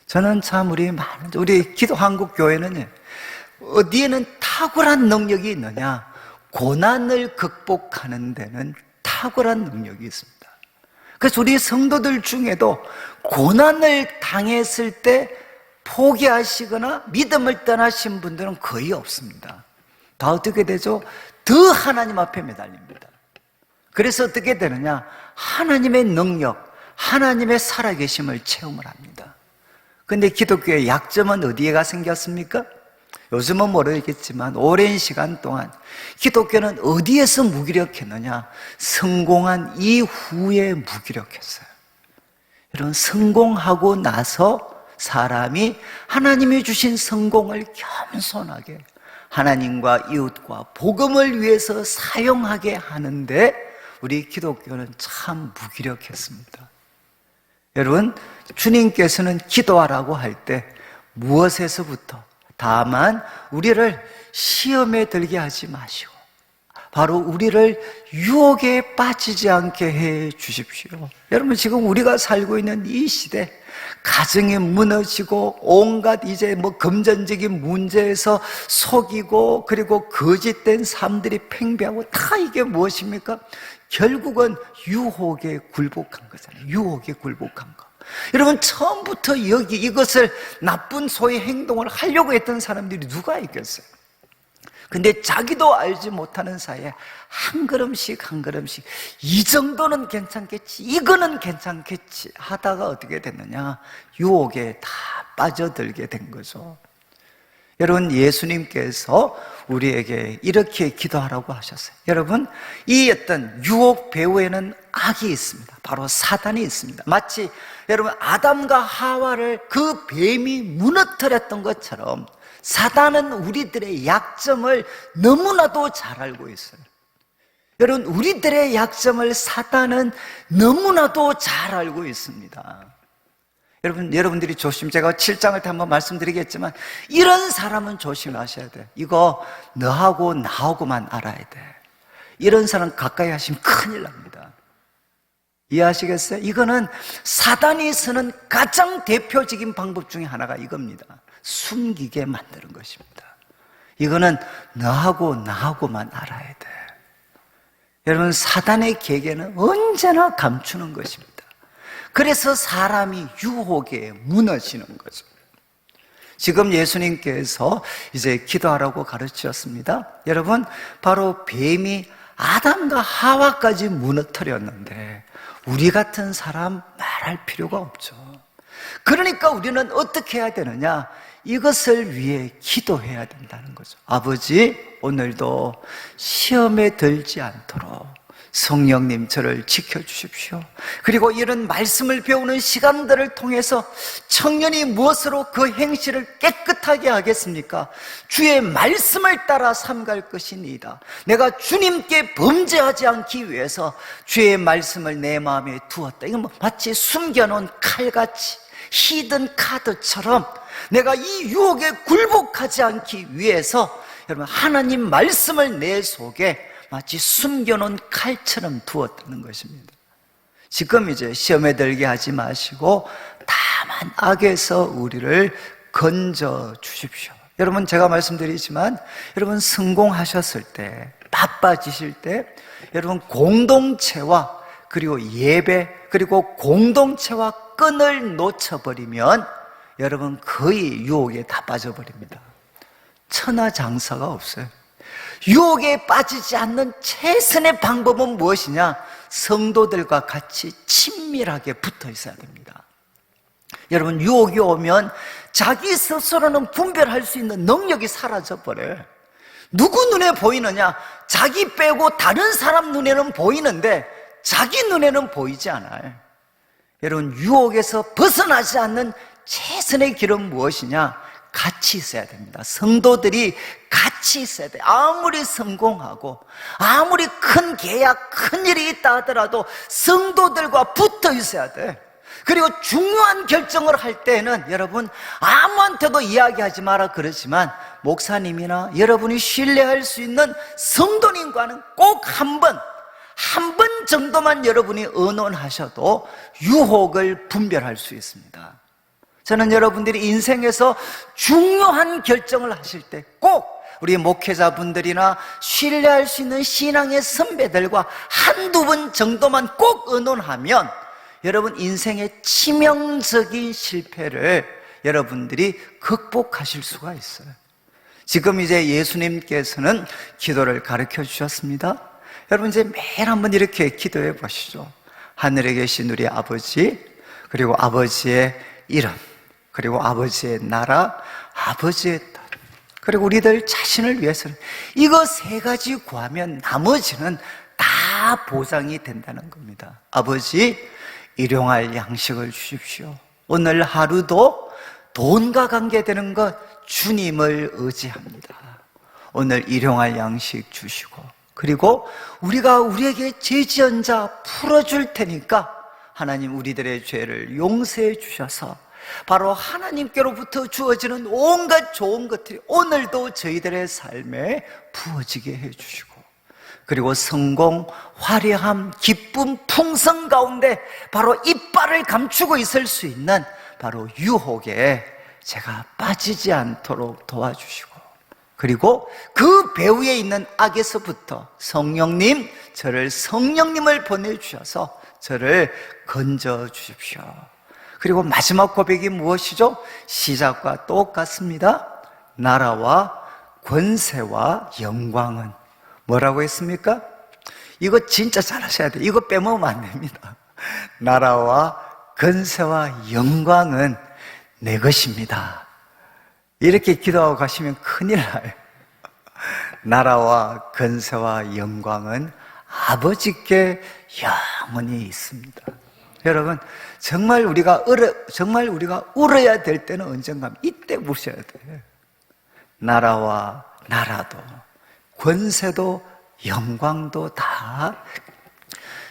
저는 참 우리 기도 한국 교회는 어디에는 탁월한 능력이 있느냐? 고난을 극복하는 데는 탁월한 능력이 있습니다. 그래서 우리 성도들 중에도 고난을 당했을 때 포기하시거나 믿음을 떠나신 분들은 거의 없습니다. 다 어떻게 되죠? 더 하나님 앞에 매달립니다. 그래서 어떻게 되느냐? 하나님의 능력, 하나님의 살아계심을 체험을 합니다. 근데 기독교의 약점은 어디에가 생겼습니까? 요즘은 모르겠지만 오랜 시간 동안 기독교는 어디에서 무기력했느냐? 성공한 이후에 무기력했어요. 여러분, 성공하고 나서 사람이 하나님이 주신 성공을 겸손하게 하나님과 이웃과 복음을 위해서 사용하게 하는데 우리 기독교는 참 무기력했습니다. 여러분, 주님께서는 기도하라고 할 때 무엇에서부터? 다만 우리를 시험에 들게 하지 마시고 바로 우리를 유혹에 빠지지 않게 해 주십시오. 여러분, 지금 우리가 살고 있는 이 시대, 가정이 무너지고 온갖 이제 금전적인 문제에서 속이고 그리고 거짓된 삶들이 팽배하고, 다 이게 무엇입니까? 결국은 유혹에 굴복한 거잖아요. 유혹에 굴복한 거. 여러분, 처음부터 이것을 나쁜 소위 행동을 하려고 했던 사람들이 누가 있겠어요? 근데 자기도 알지 못하는 사이에 한 걸음씩 한 걸음씩 이 정도는 괜찮겠지, 이거는 괜찮겠지 하다가 어떻게 됐느냐? 유혹에 다 빠져들게 된 거죠. 여러분, 예수님께서 우리에게 이렇게 기도하라고 하셨어요. 여러분, 이 어떤 유혹 배후에는 악이 있습니다. 바로 사단이 있습니다. 마치 여러분, 아담과 하와를 그 뱀이 무너뜨렸던 것처럼 사단은 우리들의 약점을 너무나도 잘 알고 있어요. 여러분, 우리들의 약점을 사단은 너무나도 잘 알고 있습니다. 여러분들이 제가 7장을 때 한번 말씀드리겠지만, 이런 사람은 조심하셔야 돼. 이거 너하고 나하고만 알아야 돼. 이런 사람 가까이 하시면 큰일 납니다. 이해하시겠어요? 이거는 사단이 쓰는 가장 대표적인 방법 중에 하나가 이겁니다. 숨기게 만드는 것입니다. 이거는 너하고 나하고만 알아야 돼. 여러분, 사단의 계계는 언제나 감추는 것입니다. 그래서 사람이 유혹에 무너지는 거죠. 지금 예수님께서 이제 기도하라고 가르치셨습니다. 여러분, 바로 뱀이 아담과 하와까지 무너뜨렸는데 우리 같은 사람 말할 필요가 없죠. 그러니까 우리는 어떻게 해야 되느냐? 이것을 위해 기도해야 된다는 거죠. 아버지, 오늘도 시험에 들지 않도록 성령님 저를 지켜주십시오. 그리고 이런 말씀을 배우는 시간들을 통해서 청년이 무엇으로 그 행실을 깨끗하게 하겠습니까? 주의 말씀을 따라 삼갈 것이니이다. 내가 주님께 범죄하지 않기 위해서 주의 말씀을 내 마음에 두었다. 이건 마치 숨겨놓은 칼같이 히든 카드처럼 내가 이 유혹에 굴복하지 않기 위해서 여러분, 하나님 말씀을 내 속에 마치 숨겨놓은 칼처럼 두었다는 것입니다. 지금 이제 시험에 들게 하지 마시고 다만 악에서 우리를 건져 주십시오. 여러분, 제가 말씀드리지만 여러분, 성공하셨을 때, 바빠지실 때 여러분, 공동체와 그리고 예배 그리고 공동체와 끈을 놓쳐버리면 여러분, 거의 유혹에 다 빠져버립니다. 천하장사가 없어요. 유혹에 빠지지 않는 최선의 방법은 무엇이냐? 성도들과 같이 친밀하게 붙어 있어야 됩니다. 여러분, 유혹이 오면 자기 스스로는 분별할 수 있는 능력이 사라져버려요. 누구 눈에 보이느냐? 자기 빼고 다른 사람 눈에는 보이는데 자기 눈에는 보이지 않아요. 여러분, 유혹에서 벗어나지 않는 최선의 길은 무엇이냐? 같이 있어야 됩니다. 성도들이 같이 있어야 돼요. 아무리 성공하고 아무리 큰 계약, 큰 일이 있다 하더라도 성도들과 붙어 있어야 돼. 그리고 중요한 결정을 할 때는 여러분 아무한테도 이야기하지 마라 그러지만 목사님이나 여러분이 신뢰할 수 있는 성도님과는 꼭 한 번 정도만 여러분이 의논하셔도 유혹을 분별할 수 있습니다. 저는 여러분들이 인생에서 중요한 결정을 하실 때 꼭 우리 목회자분들이나 신뢰할 수 있는 신앙의 선배들과 한두 번 정도만 꼭 의논하면 여러분 인생의 치명적인 실패를 여러분들이 극복하실 수가 있어요. 지금 이제 예수님께서는 기도를 가르쳐 주셨습니다. 여러분 이제 매일 한번 이렇게 기도해 보시죠. 하늘에 계신 우리 아버지, 그리고 아버지의 이름, 그리고 아버지의 나라, 아버지의 뜻, 그리고 우리들 자신을 위해서는 이거 세 가지 구하면 나머지는 다 보장이 된다는 겁니다. 아버지, 일용할 양식을 주십시오. 오늘 하루도 돈과 관계되는 것 주님을 의지합니다. 오늘 일용할 양식 주시고, 그리고 우리가 우리에게 죄 지은 자 풀어줄 테니까 하나님 우리들의 죄를 용서해 주셔서 바로 하나님께로부터 주어지는 온갖 좋은 것들이 오늘도 저희들의 삶에 부어지게 해주시고, 그리고 성공, 화려함, 기쁨, 풍성 가운데 바로 이빨을 감추고 있을 수 있는 바로 유혹에 제가 빠지지 않도록 도와주시고, 그리고 그 배후에 있는 악에서부터 성령님, 저를 성령님을 보내주셔서 저를 건져주십시오. 그리고 마지막 고백이 무엇이죠? 시작과 똑같습니다. 나라와 권세와 영광은 뭐라고 했습니까? 이거 진짜 잘하셔야 돼요. 이거 빼먹으면 안 됩니다. 나라와 권세와 영광은 내 것입니다. 이렇게 기도하고 가시면 큰일 나요. 나라와 권세와 영광은 아버지께 영원히 있습니다. 여러분, 정말 우리가 울어야 될 때는 언젠가 이때 우셔야 돼요. 나라와 나라도 권세도 영광도 다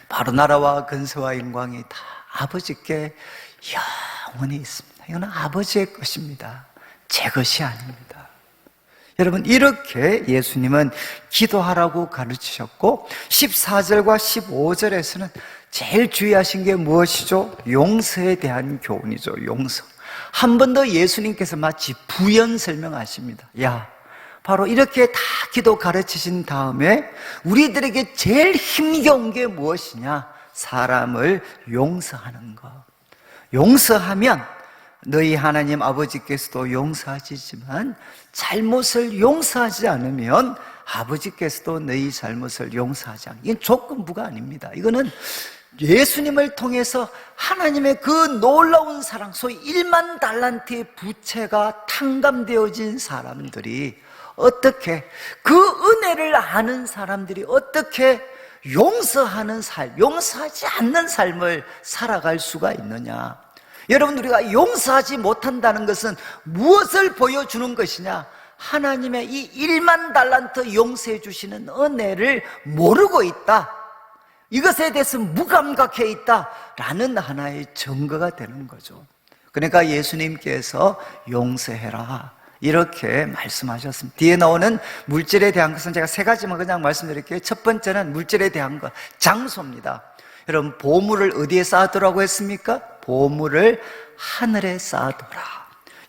바로 나라와 권세와 영광이 다 아버지께 영원히 있습니다. 이거는 아버지의 것입니다. 제 것이 아닙니다. 여러분, 이렇게 예수님은 기도하라고 가르치셨고 14절과 15절에서는 제일 주의하신 게 무엇이죠? 용서에 대한 교훈이죠. 용서. 한 번 더 예수님께서 마치 부연 설명하십니다. 야, 바로 이렇게 다 기도 가르치신 다음에 우리들에게 제일 힘겨운 게 무엇이냐? 사람을 용서하는 것. 용서하면 너희 하나님 아버지께서도 용서하시지만 잘못을 용서하지 않으면 아버지께서도 너희 잘못을 용서하지 않아요. 이건 조건부가 아닙니다. 이거는 예수님을 통해서 하나님의 그 놀라운 사랑, 소위 1만 달란트의 부채가 탕감되어진 사람들이 어떻게, 그 은혜를 아는 사람들이 어떻게 용서하는 삶, 용서하지 않는 삶을 살아갈 수가 있느냐. 여러분, 우리가 용서하지 못한다는 것은 무엇을 보여주는 것이냐? 하나님의 이 1만 달란트 용서해 주시는 은혜를 모르고 있다, 이것에 대해서 무감각해 있다라는 하나의 증거가 되는 거죠. 그러니까 예수님께서 용서해라 이렇게 말씀하셨습니다. 뒤에 나오는 물질에 대한 것은 제가 세 가지만 그냥 말씀드릴게요. 첫 번째는 물질에 대한 것, 장소입니다. 여러분, 보물을 어디에 쌓아두라고 했습니까? 보물을 하늘에 쌓아두라.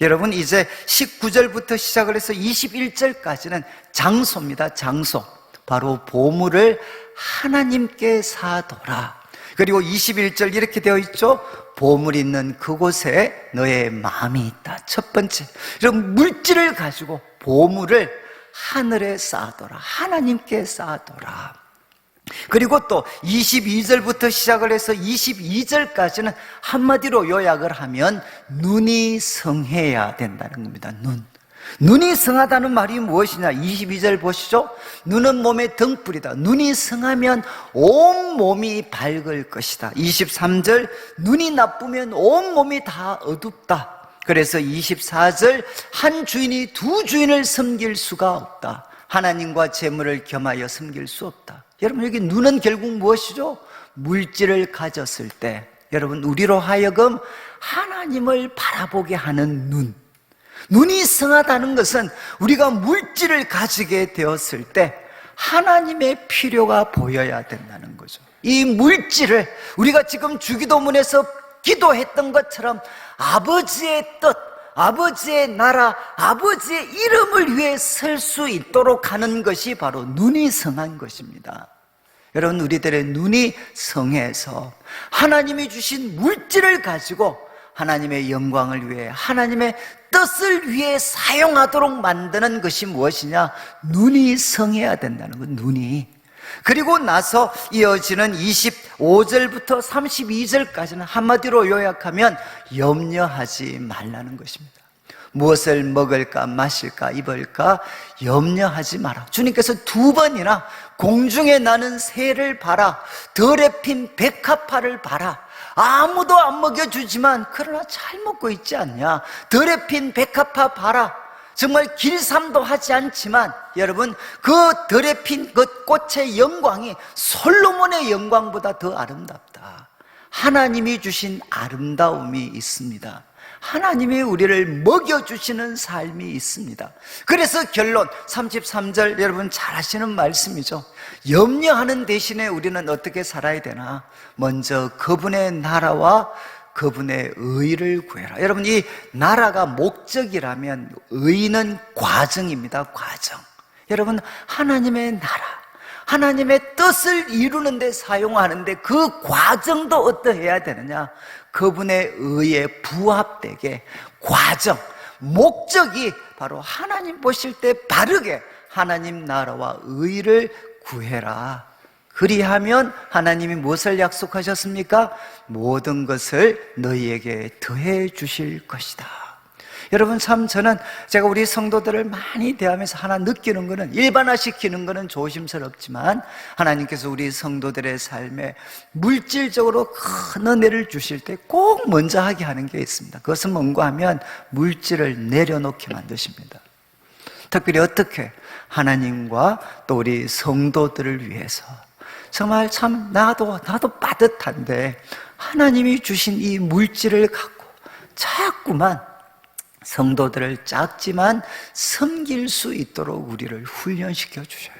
여러분, 이제 19절부터 시작을 해서 21절까지는 장소입니다. 장소. 바로 보물을 하나님께 쌓아둬라. 그리고 21절 이렇게 되어 있죠. 보물 있는 그곳에 너의 마음이 있다. 첫 번째, 이런 물질을 가지고 보물을 하늘에 쌓아둬라. 하나님께 쌓아둬라. 그리고 또 22절부터 시작을 해서 22절까지는 한마디로 요약을 하면 눈이 성해야 된다는 겁니다. 눈이 성하다는 말이 무엇이냐? 22절 보시죠. 눈은 몸의 등불이다. 눈이 성하면 온 몸이 밝을 것이다. 23절, 눈이 나쁘면 온 몸이 다 어둡다. 그래서 24절, 한 주인이 두 주인을 섬길 수가 없다. 하나님과 재물을 겸하여 섬길 수 없다. 여러분, 여기 눈은 결국 무엇이죠? 물질을 가졌을 때 여러분, 우리로 하여금 하나님을 바라보게 하는 눈이 성하다는 것은 우리가 물질을 가지게 되었을 때 하나님의 필요가 보여야 된다는 거죠. 이 물질을 우리가 지금 주기도문에서 기도했던 것처럼 아버지의 뜻, 아버지의 나라, 아버지의 이름을 위해 설 수 있도록 하는 것이 바로 눈이 성한 것입니다. 여러분, 우리들의 눈이 성해서 하나님이 주신 물질을 가지고 하나님의 영광을 위해, 하나님의 뜻을 위해 사용하도록 만드는 것이 무엇이냐? 눈이 성해야 된다는 거, 눈이. 그리고 나서 이어지는 25절부터 32절까지는 한마디로 요약하면 염려하지 말라는 것입니다. 무엇을 먹을까 마실까 입을까 염려하지 마라. 주님께서 두 번이나 공중에 나는 새를 봐라, 들에 핀 백합화를 봐라. 아무도 안 먹여주지만 그러나 잘 먹고 있지 않냐? 들에 핀 백합화 봐라. 정말 길삼도 하지 않지만 여러분, 그 들에 핀 그 꽃의 영광이 솔로몬의 영광보다 더 아름답다. 하나님이 주신 아름다움이 있습니다. 하나님이 우리를 먹여주시는 삶이 있습니다. 그래서 결론 33절, 여러분 잘 아시는 말씀이죠. 염려하는 대신에 우리는 어떻게 살아야 되나? 먼저 그분의 나라와 그분의 의를 구해라. 여러분, 이 나라가 목적이라면 의는 과정입니다. 과정. 여러분, 하나님의 나라, 하나님의 뜻을 이루는 데 사용하는데 그 과정도 어떠해야 되느냐? 그분의 의에 부합되게 과정, 목적이 바로 하나님 보실 때 바르게 하나님 나라와 의를 구해라. 그리하면 하나님이 무엇을 약속하셨습니까? 모든 것을 너희에게 더해 주실 것이다. 여러분, 참 저는 제가 우리 성도들을 많이 대하면서 하나 느끼는 것은, 일반화시키는 것은 조심스럽지만 하나님께서 우리 성도들의 삶에 물질적으로 큰 은혜를 주실 때 꼭 먼저 하게 하는 게 있습니다. 그것은 뭔가 하면 물질을 내려놓게 만드십니다. 특별히 어떻게? 하나님과 또 우리 성도들을 위해서 정말 참 나도 빠듯한데 하나님이 주신 이 물질을 갖고 자꾸만 성도들을 작지만 섬길 수 있도록 우리를 훈련시켜 주셔요.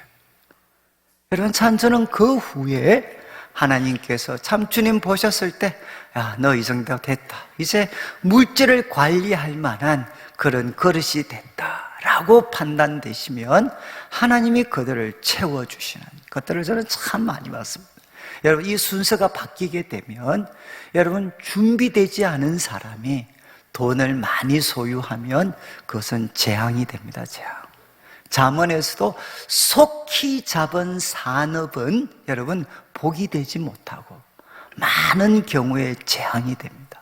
여러분, 참 저는 그 후에 하나님께서 참 주님 보셨을 때, 야, 너 이 정도 됐다. 이제 물질을 관리할 만한 그런 그릇이 됐다라고 판단되시면 하나님이 그들을 채워주시는 것들을 저는 참 많이 봤습니다. 여러분, 이 순서가 바뀌게 되면 여러분, 준비되지 않은 사람이 돈을 많이 소유하면 그것은 재앙이 됩니다. 재앙. 잠언에서도 속히 잡은 산업은 여러분 복이 되지 못하고 많은 경우에 재앙이 됩니다.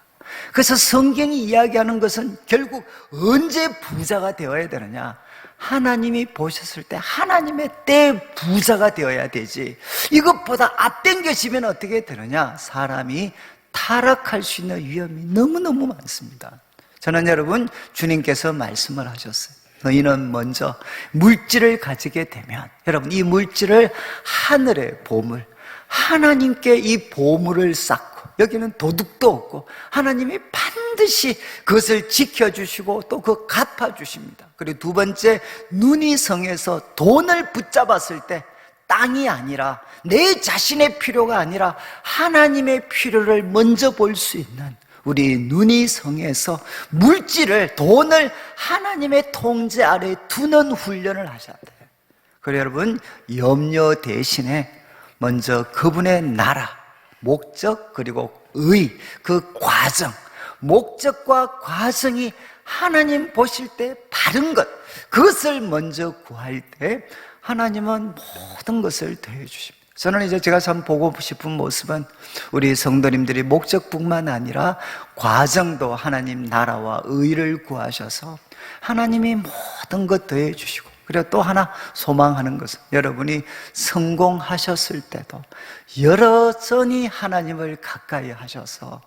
그래서 성경이 이야기하는 것은 결국 언제 부자가 되어야 되느냐? 하나님이 보셨을 때 하나님의 때 부자가 되어야 되지, 이것보다 앞당겨지면 어떻게 되느냐? 사람이 타락할 수 있는 위험이 너무너무 많습니다. 저는 여러분, 주님께서 말씀을 하셨어요. 너희는 먼저 물질을 가지게 되면 여러분, 이 물질을 하늘의 보물, 하나님께 이 보물을 쌓고, 여기는 도둑도 없고 하나님이 반드시 그것을 지켜주시고 또 그 갚아주십니다. 그리고 두 번째, 눈이 성해서 돈을 붙잡았을 때 땅이 아니라 내 자신의 필요가 아니라 하나님의 필요를 먼저 볼 수 있는 우리 눈이 성해서 물질을, 돈을 하나님의 통제 아래 두는 훈련을 하셔야 돼요. 그래서 여러분, 염려 대신에 먼저 그분의 나라, 목적, 그리고 의, 그 과정, 목적과 과정이 하나님 보실 때 바른 것, 그것을 먼저 구할 때 하나님은 모든 것을 더해 주십니다. 저는 이제 제가 참 보고 싶은 모습은 우리 성도님들이 목적뿐만 아니라 과정도 하나님 나라와 의를 구하셔서 하나님이 모든 것 더해 주시고, 그리고 또 하나 소망하는 것은 여러분이 성공하셨을 때도 여전히 하나님을 가까이 하셔서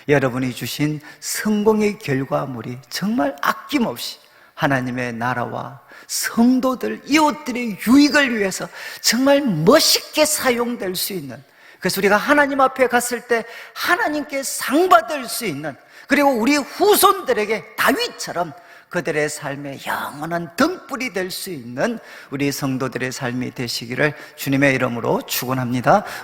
여러분이 주신 성공의 결과물이 정말 아낌없이 하나님의 나라와 성도들, 이웃들의 유익을 위해서 정말 멋있게 사용될 수 있는, 그래서 우리가 하나님 앞에 갔을 때 하나님께 상 받을 수 있는, 그리고 우리 후손들에게 다윗처럼 그들의 삶에 영원한 등불이 될 수 있는 우리 성도들의 삶이 되시기를 주님의 이름으로 축원합니다.